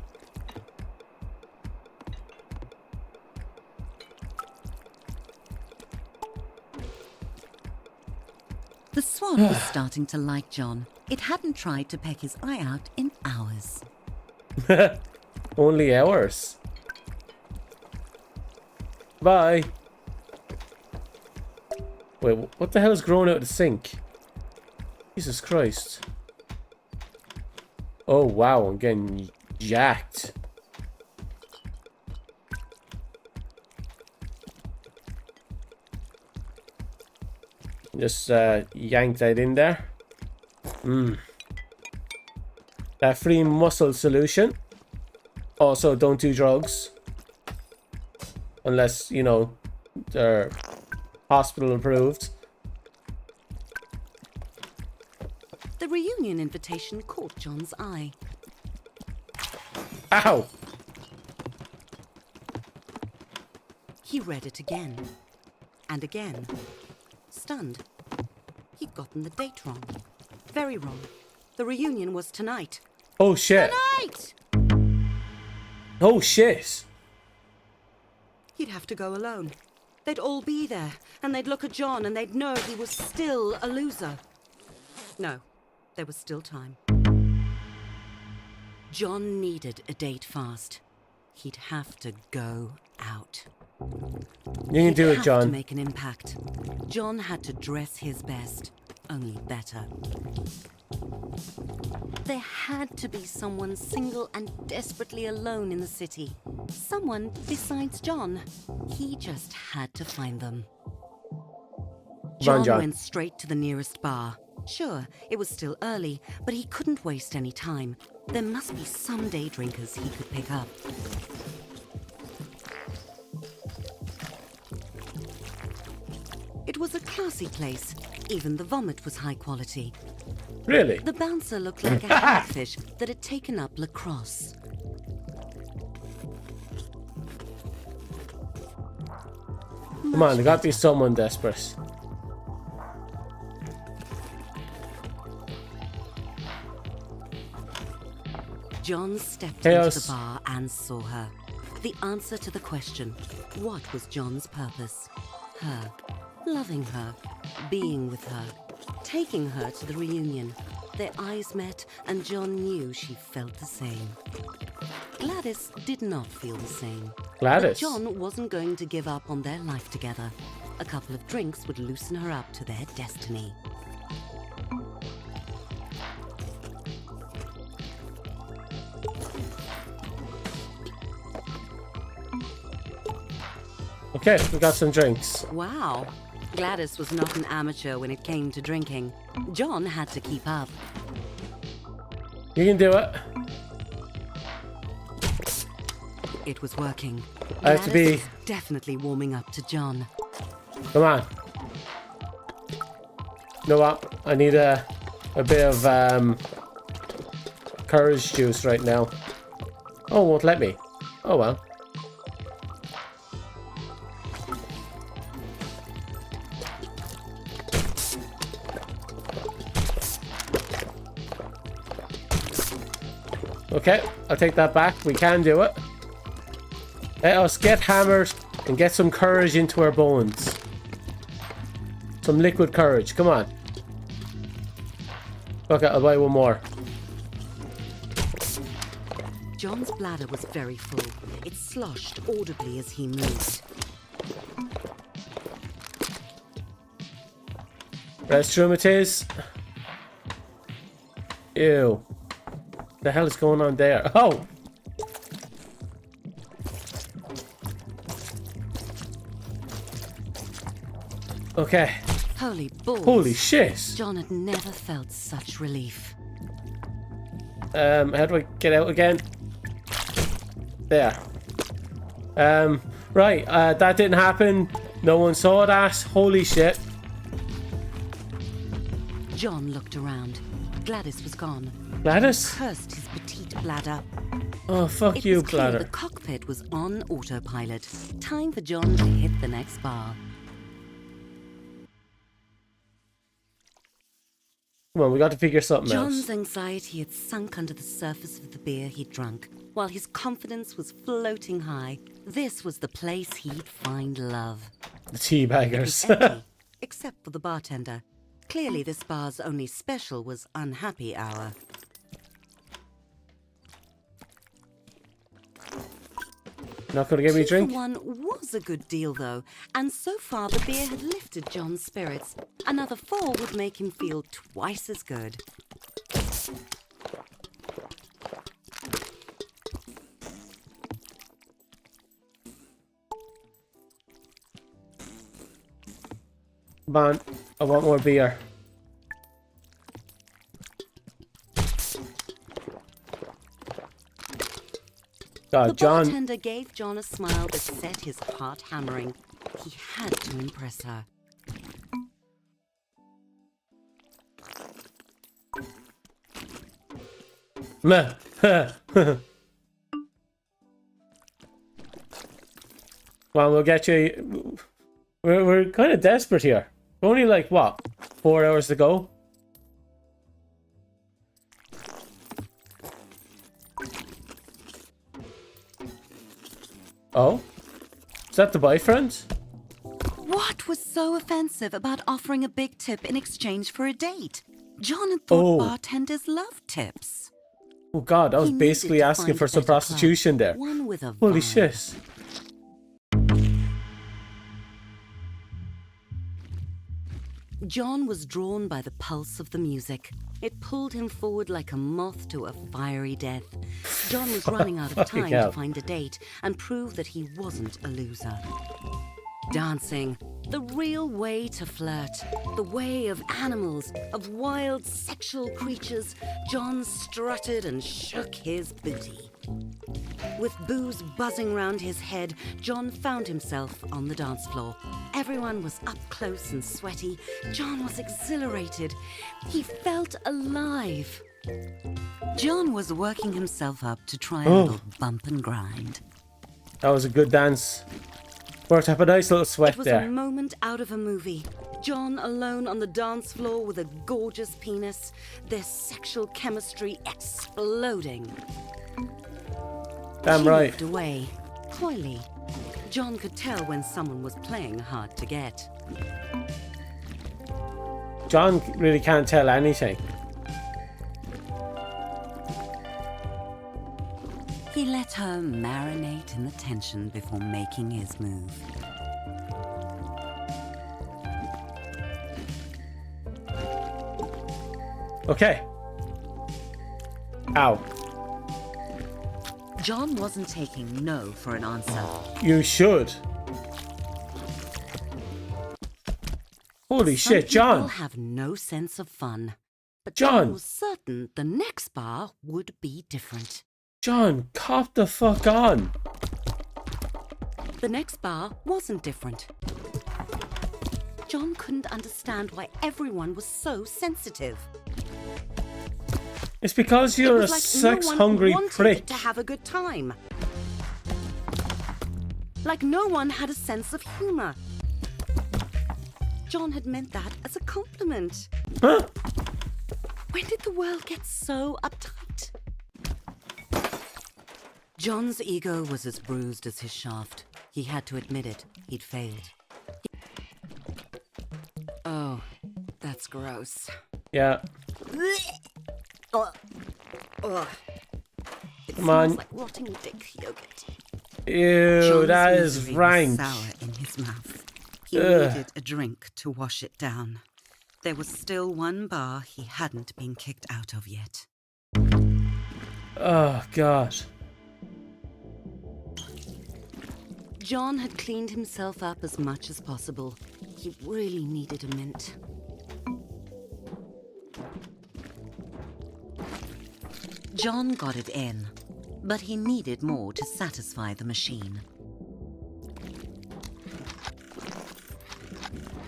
The swan was starting to like John. It hadn't tried to peck his eye out in hours. Only hours. Bye. Wait, what the hell is growing out of the sink? Jesus Christ. Oh wow, I'm getting jacked. Just yank that in there. That free muscle solution. Also, don't do drugs. Unless, you know, they're hospital approved. The reunion invitation caught John's eye. Ow! He read it again. And again. Stunned. He'd gotten the date wrong. Very wrong. The reunion was tonight. Oh shit. Tonight! Oh shit. He'd have to go alone. They'd all be there, and they'd look at John and they'd know he was still a loser. No, there was still time. John needed a date fast. He'd have to go out. You can do it, To John. make an impact. John had to dress his best, only better. There had to be someone single and desperately alone in the city. Someone besides John. He just had to find them. John. John went straight to the nearest bar. Sure, it was still early, but he couldn't waste any time. There must be some day drinkers he could pick up. It was a classy place. Even the vomit was high quality. Really? The bouncer looked like a hagfish that had taken up lacrosse. Come on, there got to be someone desperate. John stepped Chaos. into the bar and saw her. The answer to the question, what was John's purpose? Her. Loving her. Being with her. Taking her to the reunion. Their eyes met, and John knew she felt the same. Gladys did not feel the same. Gladys? But John wasn't going to give up on their life together. A couple of drinks would loosen her up to their destiny. Okay, we got some drinks. Wow. Gladys was not an amateur when it came to drinking. John had to keep up. You can do it. It was working. I have to be- was definitely warming up to John. Come on. You know what? I need a bit of courage juice right now. Oh, won't let me. Oh well. Okay, I'll take that back. We can do it. Let us get hammered and get some courage into our bones. Some liquid courage. Come on. Okay, I'll buy one more. John's bladder was very full. It sloshed audibly as he moved. Restroom it is. Ew. The hell is going on there? Oh! Okay. Holy balls. Holy shit. John had never felt such relief. How do I get out again? There. Right, that didn't happen. No one saw that. Holy shit. John looked around. Gladys was gone. Gladys? Cursed his petite bladder. Oh, fuck It you, was clear bladder. the cockpit was on autopilot. Time for John to hit the next bar. Come on, we got to figure something John's else. anxiety had sunk under the surface of the beer he'd drunk, while his confidence was floating high. This was the place he'd find love. The It was teabaggers. empty, except for the bartender. Clearly this bar's only special was unhappy hour. Not gonna give me a 2 drink? for 1 was a good deal, though, and so far the beer had lifted John's spirits. Another 4 would make him feel twice as good. Come on, I want more beer. The God, John. bartender gave John a smile that set his heart hammering. He had to impress her. Meh. Well, we'll get you. We're kind of desperate here. Only like what? 4 hours to go. Oh, is that the boyfriend? What was so offensive about offering a big tip in exchange for a date? John had thought Oh. bartenders loved tips. Oh God, I was He needed basically to asking find for a some better club, prostitution there. one with a Holy vibe. shit. John was drawn by the pulse of the music. It pulled him forward like a moth to a fiery death. John was running out of Fucking time hell. to find a date and prove that he wasn't a loser. Dancing, the real way to flirt, the way of animals, of wild sexual creatures, John strutted and shook his booty. With booze buzzing round his head, John found himself on the dance floor. Everyone was up close and sweaty. John was exhilarated. He felt alive. John was working himself up to try a little bump and grind. That was a good dance. Worked up a nice little It sweat was a there. moment out of a movie. John alone on the dance floor with a gorgeous penis, their sexual chemistry exploding. Damn She right. moved away, coyly. John could tell when someone was playing hard to get. John really can't tell anything. He let her marinate in the tension before making his move. Okay. Ow. John wasn't taking no for an answer. You should. Holy Some shit, John. people have no sense of fun. But John. John was certain the next bar would be different. John, cop the fuck on. The next bar wasn't different. John couldn't understand why everyone was so sensitive. It's because It you're a was like sex-hungry no one wanted prick. to have a good time. Like no one had a sense of humor. John had meant that as a compliment. Huh? When did the world get so uptight? John's ego was as bruised as his shaft. He had to admit it. He'd failed. Oh, that's gross. Yeah. Ugh. Ugh. It Come on. smells like rotting dick yogurt. Ew, John's that is misery was rank. sour in his mouth. He Ugh. needed a drink to wash it down. There was still one bar he hadn't been kicked out of yet. Oh, God. John had cleaned himself up as much as possible. He really needed a mint. John got it in, but he needed more to satisfy the machine.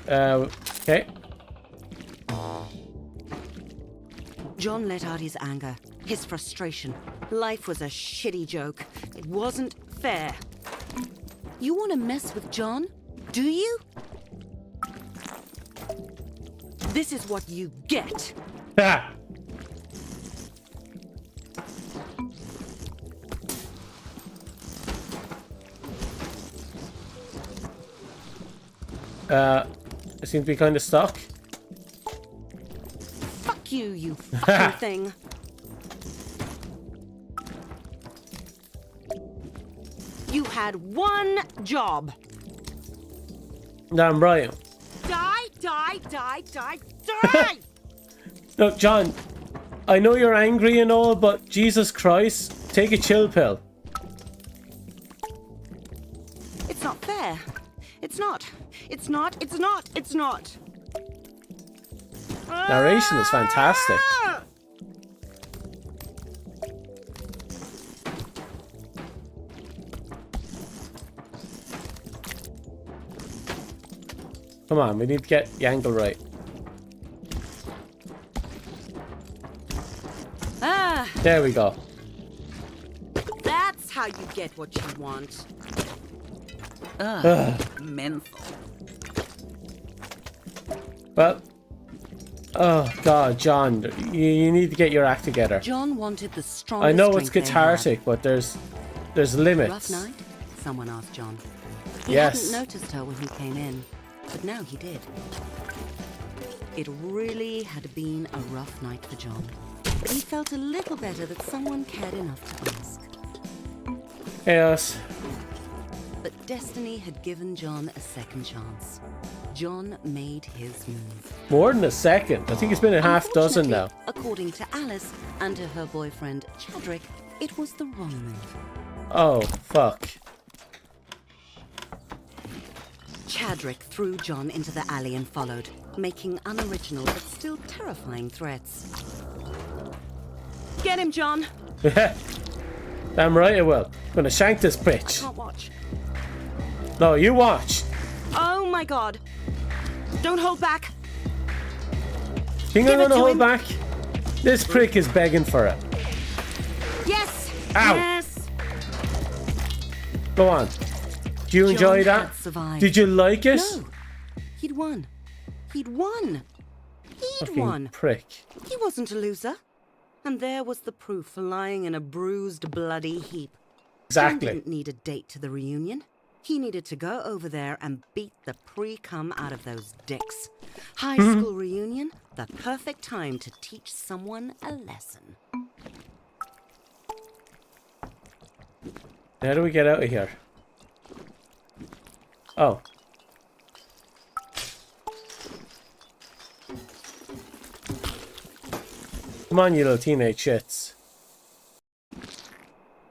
Okay. John let out his anger, his frustration. Life was a shitty joke. It wasn't fair. You want to mess with John? Do you? This is what you get. Ha! I seem to be kind of stuck. Fuck you, you fucking thing. You had one job. Damn right. Die! Look, John, I know you're angry and all, but Jesus Christ, take a chill pill. It's not fair. It's not. Narration is fantastic. Come on, we need to get the angle right. There we go. That's how you get what you want. Menthol. Well, oh God, John, you need to get your act together. John wanted the strongest I know it's drink they cathartic, but there's had. limits. Rough night? Someone asked John. He Yes. hadn't noticed her when he came in, but now he did. It really had been a rough night for John, but he felt a little better that someone cared enough to ask. Chaos. But destiny had given John a second chance. John made his move. More than a second. I think it's been a half dozen now. Unfortunately, according to Alice and to her boyfriend Chadrick, it was the wrong move. Oh, fuck. Chadrick threw John into the alley and followed, making unoriginal but still terrifying threats. Get him, John. Damn right I will. I'm gonna shank this I bitch. can't watch. No, you watch. Oh my God. Don't hold back. Think Give I'm it gonna to hold him. back? This prick is begging for it. Yes. Ow. Yes. Go on. Do you enjoy John that? had survived. Did you like it? No. He'd won. He'd won. He'd Fucking won. prick. He wasn't a loser. And there was the proof lying in a bruised, bloody heap. John Exactly. didn't need a date to the reunion. He needed to go over there and beat the pre-cum out of those dicks. High school reunion, the perfect time to teach someone a lesson. How do we get out of here? Oh. Come on, you little teenage shits.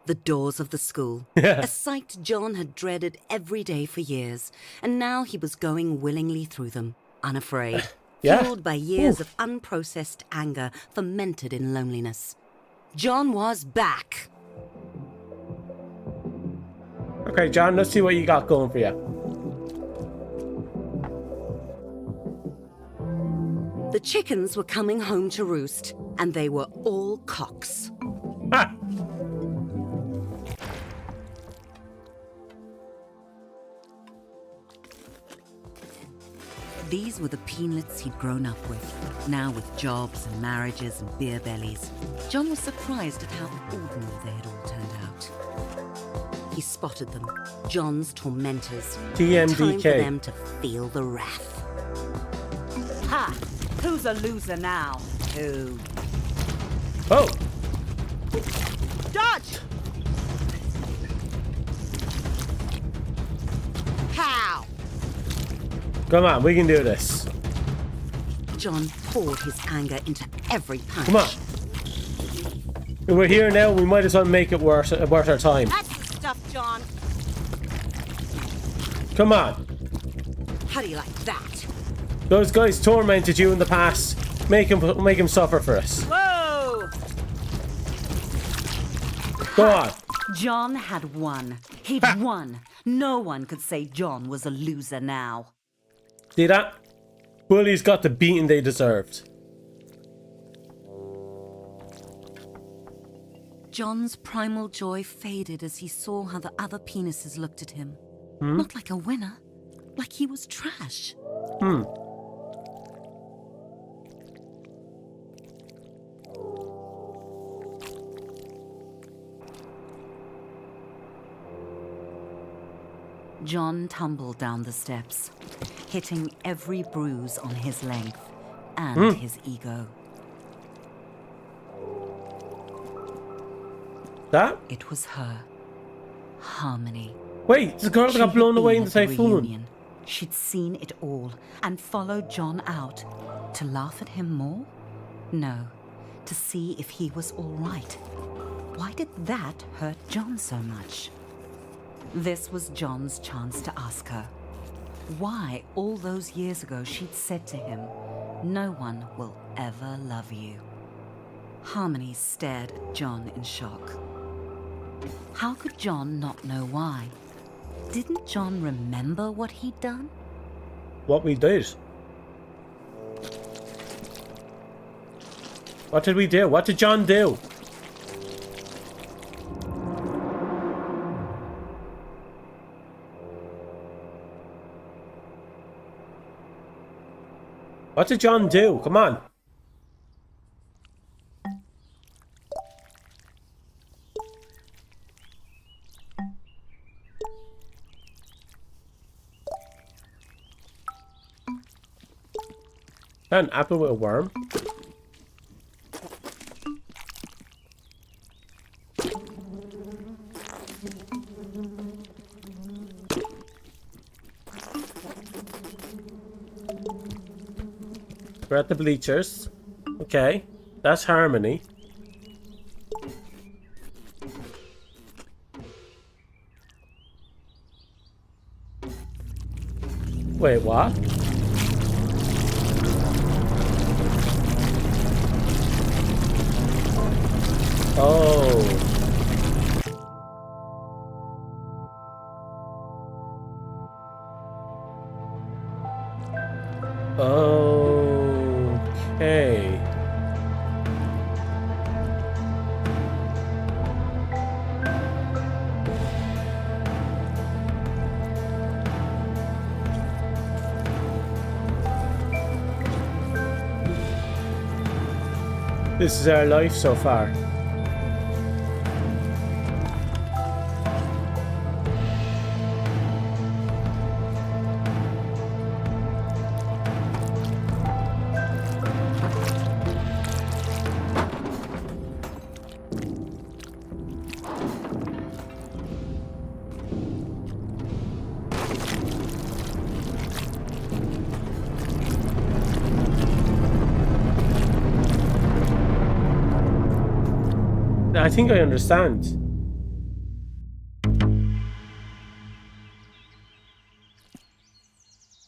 The doors of the school. A sight John had dreaded every day for years, and now he was going willingly through them, unafraid, Yeah. fueled by years Ooh. of unprocessed anger fermented in loneliness. John was back. Okay, John, let's see what you got going for you. The chickens were coming home to roost, and they were all cocks. Ha! These were the peanuts he'd grown up with, now with jobs and marriages and beer bellies. John was surprised at how ordinary they had all turned out. He spotted them, John's tormentors. Time for TMDK. them to feel the wrath. Ha! Who's a loser now? Who? Oh! Dodge! How? Come on, we can do this. John poured his anger into every punch. Come on. We're here now, we might as well make it worth our time. That's the stuff, John. Come on. How do you like that? Those guys tormented you in the past. Make him suffer for us. Whoa! Go on. John had won. He'd won. No one could say John was a loser now. See that? Bullies got the beating they deserved. John's primal joy faded as he saw how the other penises looked at him. Not like a winner, like he was trash. John tumbled down the steps, hitting every bruise on his length and his ego. That? It was her. Harmony. Wait, the girl that She got had blown away been in the at typhoon. reunion. She'd seen it all and followed John out. To laugh at him more? No. To see if he was all right. Why did that hurt John so much? This was John's chance to ask her. Why, all those years ago, she'd said to him, "No one will ever love you." Harmony stared at John in shock. How could John not know why? Didn't John remember what he'd done? What we did? What did we do? What did John do? What did John do? Come on. An apple with a worm? We're at the bleachers. Okay, that's Harmony. Wait, what? Oh. Okay. This is our life so far. I think I understand.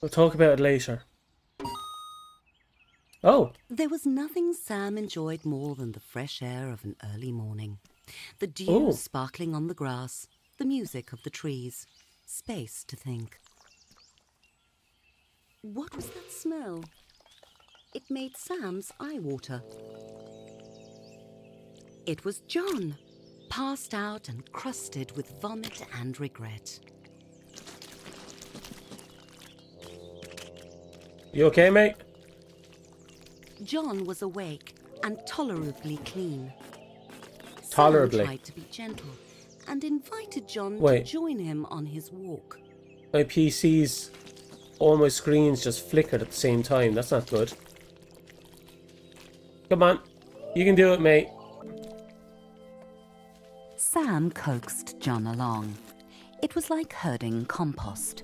We'll talk about it later. Oh, There was nothing Sam enjoyed more than the fresh air of an early morning. The dew Ooh. sparkling on the grass, the music of the trees, space to think. What was that smell? It made Sam's eye water. It was John, passed out and crusted with vomit and regret. you okay, mate? John was awake and tolerably clean. Tolerably. Sam tried to be gentle and invited John Wait. to join him on his walk. My PC's, all my screens just flickered at the same time. That's not good. Come on. You can do it, mate. Sam coaxed John along. It was like herding compost.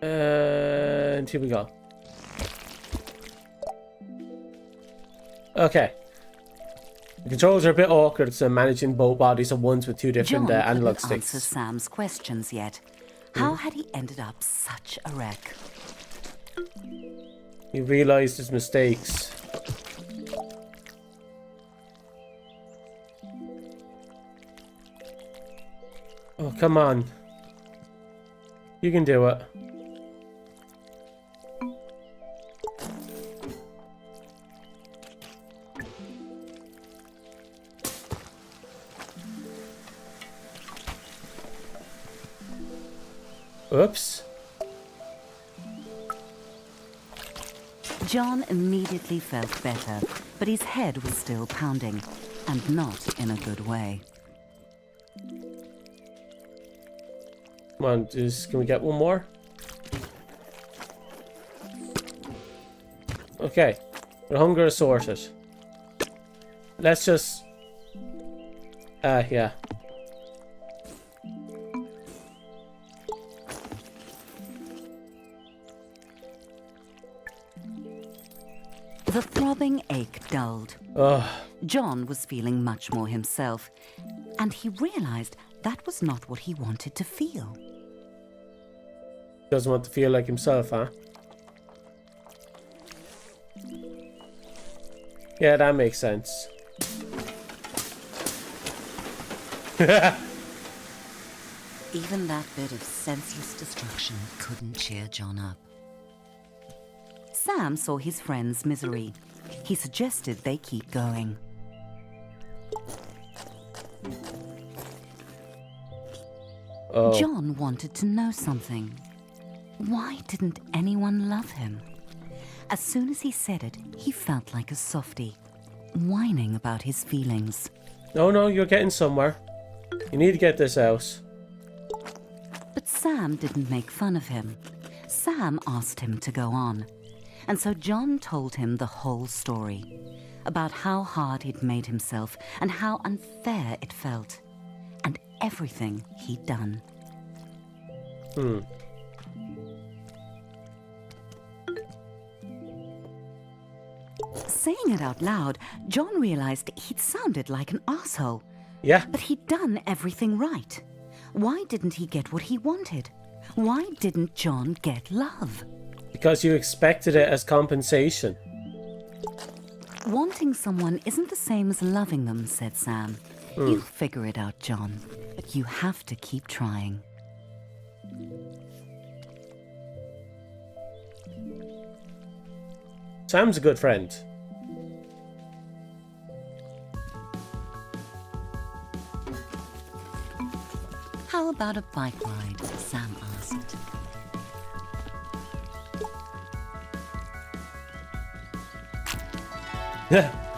And here we go. Okay. The controls are a bit awkward, so managing both bodies at once with two different John analog couldn't answer sticks. Sam's questions yet. How had he ended up such a wreck? He realized his mistakes. Oh, come on. You can do it. Oops. John immediately felt better, but his head was still pounding, and not in a good way. Come on, can we get one more? Okay. Your hunger is sorted. Let's just... yeah. The throbbing ache dulled. Ugh. John was feeling much more himself, and he realized that was not what he wanted to feel. Doesn't want to feel like himself, huh? Yeah, that makes sense. Even that bit of senseless destruction couldn't cheer John up. Sam saw his friend's misery. He suggested they keep going. Oh. John wanted to know something. Why didn't anyone love him? As soon as he said it, he felt like a softie, whining about his feelings. No, you're getting somewhere. You need to get this out. But Sam didn't make fun of him. Sam asked him to go on. And so John told him the whole story, about how hard he'd made himself and how unfair it felt, and everything he'd done. Saying it out loud, John realized he'd sounded like an asshole. Yeah. But he'd done everything right. Why didn't he get what he wanted? Why didn't John get love? Because you expected it as compensation. Wanting someone isn't the same as loving them, said Sam. You'll figure it out, John. But you have to keep trying. Sam's a good friend. How about a bike ride? Sam asked.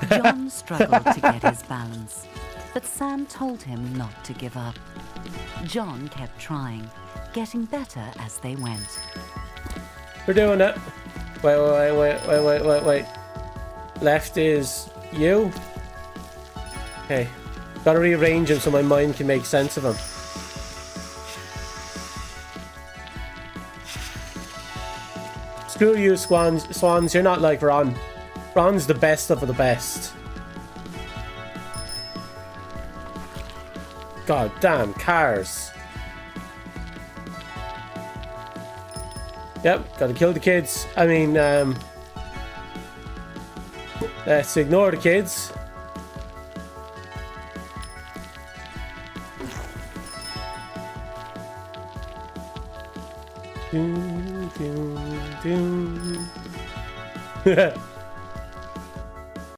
John struggled to get his balance, but Sam told him not to give up. John kept trying, getting better as they went. We're doing it. Wait. Left is you. Okay. Gotta rearrange him so my mind can make sense of him. Screw you, Swans. You're not like Ron. Ron's the best of the best. God damn, cars. Yep, gotta kill the kids. I mean, let's ignore the kids.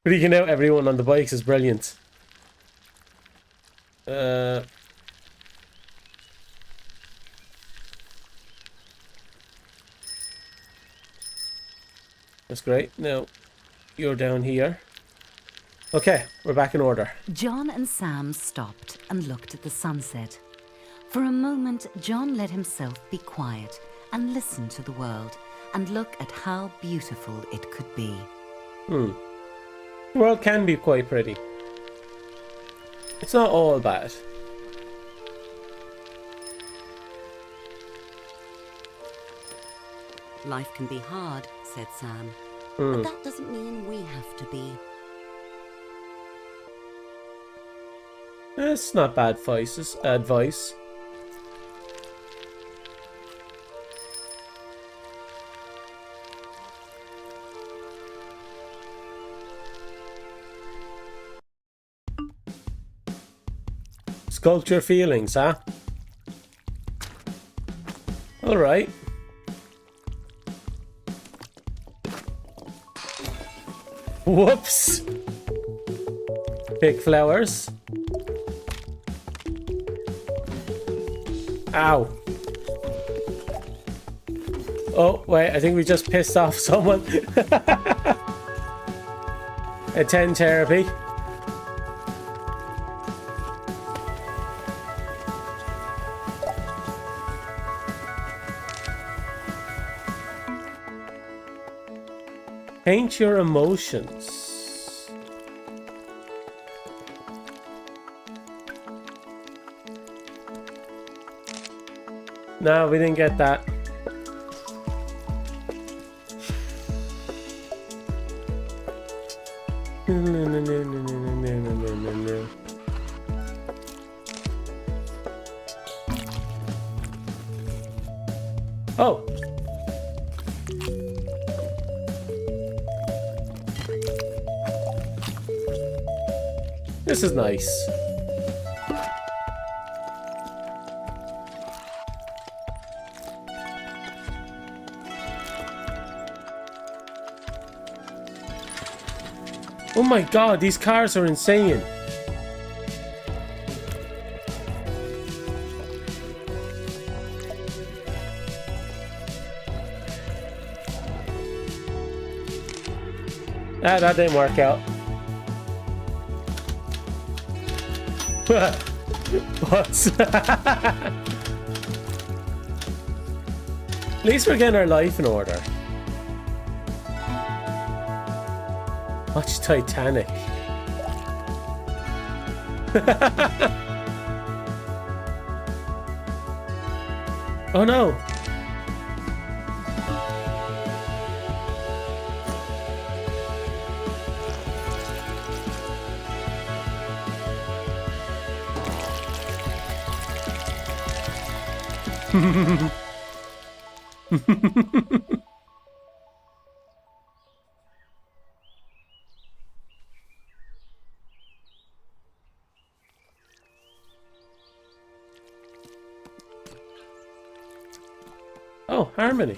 Freaking out everyone on the bikes is brilliant. That's great. Now, you're down here. Okay, we're back in order. John and Sam stopped and looked at the sunset. For a moment, John let himself be quiet and listen to the world and look at how beautiful it could be. The world can be quite pretty. It's not all bad. Life can be hard, said Sam. But that doesn't mean we have to be. It's not bad advice. Sculpture feelings, huh? Alright. Whoops! Pick flowers. Ow. Oh, wait, I think we just pissed off someone. Attend therapy. Paint your emotions. No, we didn't get that. No. Oh. This is nice. Oh my god, these cars are insane. That didn't work out. What? At least we're getting our life in order. Watch Titanic. Oh no. Oh, Harmony.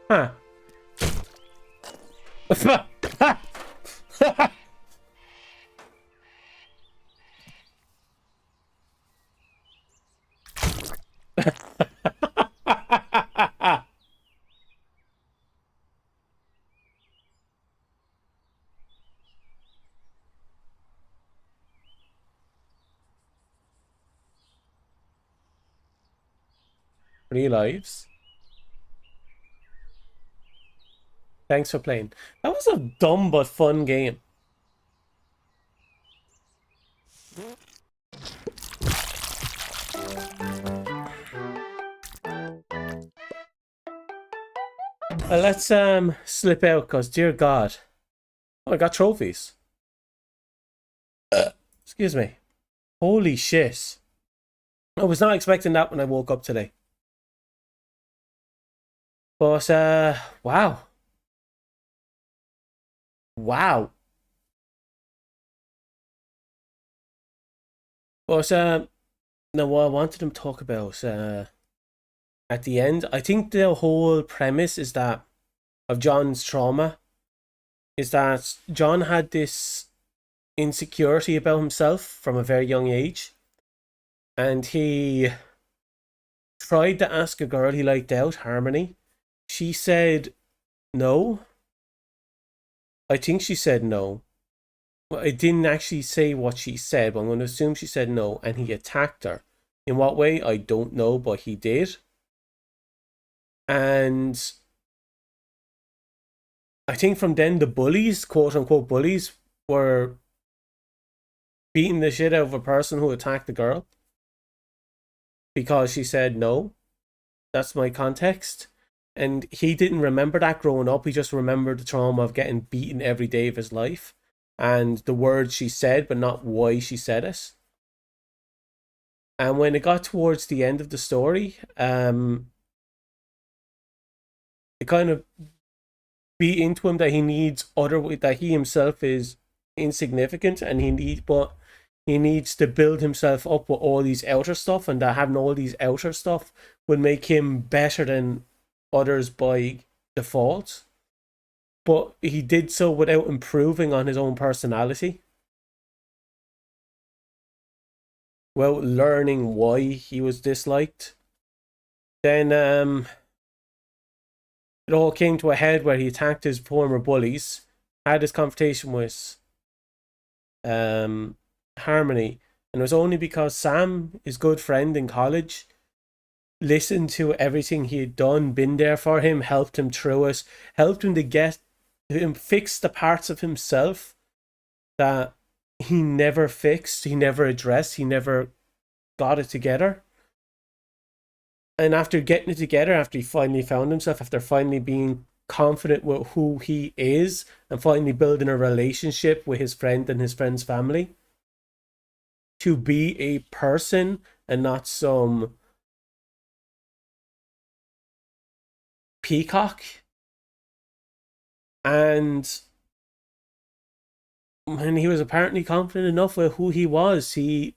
Huh. Three lives. Thanks for playing. That was a dumb but fun game. Let's slip out, cause dear God, oh, I got trophies. Excuse me. Holy shit! I was not expecting that when I woke up today. But wow. Wow. But no, what I wanted to talk about at the end, I think the whole premise is that of John's trauma is that John had this insecurity about himself from a very young age, and he tried to ask a girl he liked out, Harmony. She said no. I think she said no. Well, it didn't actually say what she said, but I'm going to assume she said no, and he attacked her. In what way? I don't know, but he did. And I think from then the bullies, quote unquote bullies, were beating the shit out of a person who attacked the girl because she said no. That's my context. And he didn't remember that growing up. He just remembered the trauma of getting beaten every day of his life and the words she said, but not why she said it. And when it got towards the end of the story, it kind of beat into him that he needs that he himself is insignificant, and he needs to build himself up with all these outer stuff, and that having all these outer stuff would make him better than others by default. But he did so without improving on his own personality, without learning why he was disliked. Then it all came to a head where he attacked his former bullies, had this confrontation with Harmony, and it was only because Sam, his good friend in college, listened to everything he had done, been there for him, helped him through it, helped him to get him fix the parts of himself that he never fixed, he never addressed, he never got it together. And after getting it together, after he finally found himself, after finally being confident with who he is, and finally building a relationship with his friend and his friend's family, to be a person and not some peacock. And when he was apparently confident enough with who he was, he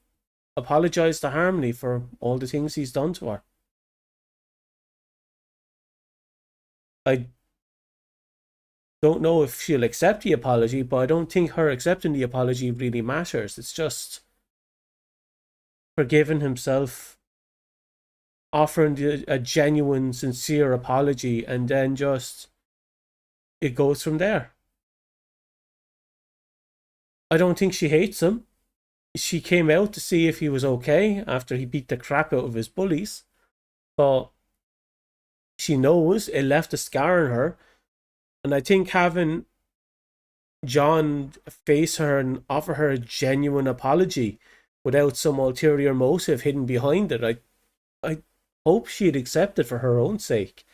apologized to Harmony for all the things he's done to her. I don't know if she'll accept the apology, but I don't think her accepting the apology really matters. It's just forgiving himself, offering a genuine, sincere apology, and then just it goes from there. I don't think she hates him. She came out to see if he was okay after he beat the crap out of his bullies, but she knows it left a scar in her. And I think having John face her and offer her a genuine apology without some ulterior motive hidden behind it, I hope she'd accept it for her own sake.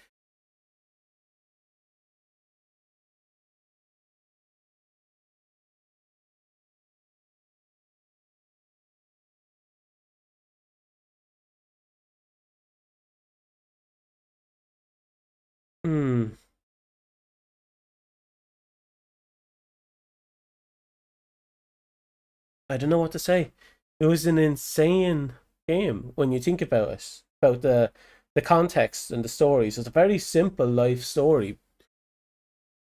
I don't know what to say. It was an insane game when you think about it, about the context and the stories. It's a very simple life story.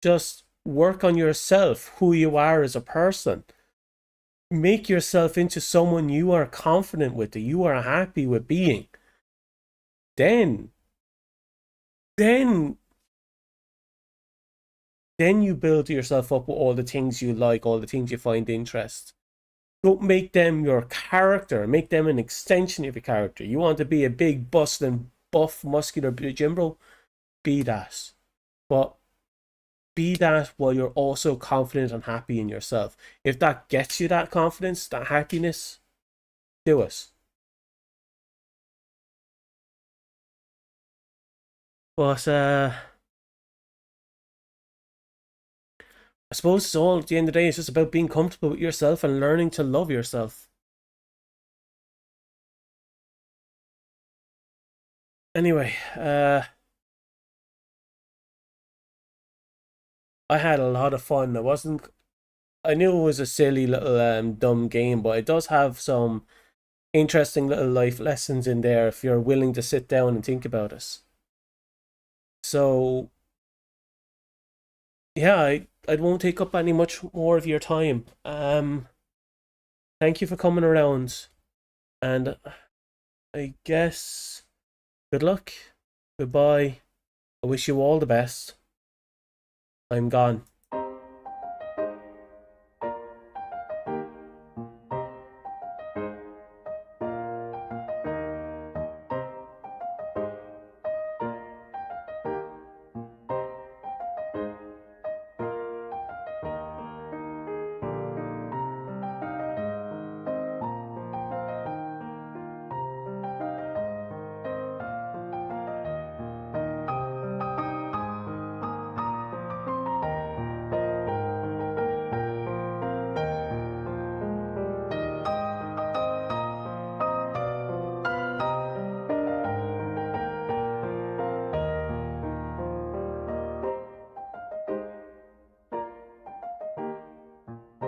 Just work on yourself, who you are as a person. Make yourself into someone you are confident with, that you are happy with being. Then you build yourself up with all the things you like, all the things you find interest. Don't make them your character. Make them an extension of your character. You want to be a big, bustling, buff, muscular gym bro? Be that. But be that while you're also confident and happy in yourself. If that gets you that confidence, that happiness, do it. But I suppose it's all, at the end of the day, it's just about being comfortable with yourself and learning to love yourself. Anyway, I had a lot of fun. I knew it was a silly little dumb game, but it does have some interesting little life lessons in there if you're willing to sit down and think about it. So yeah, I won't take up any much more of your time. Thank you for coming around, and I guess good luck. Goodbye. I wish you all the best. I'm gone.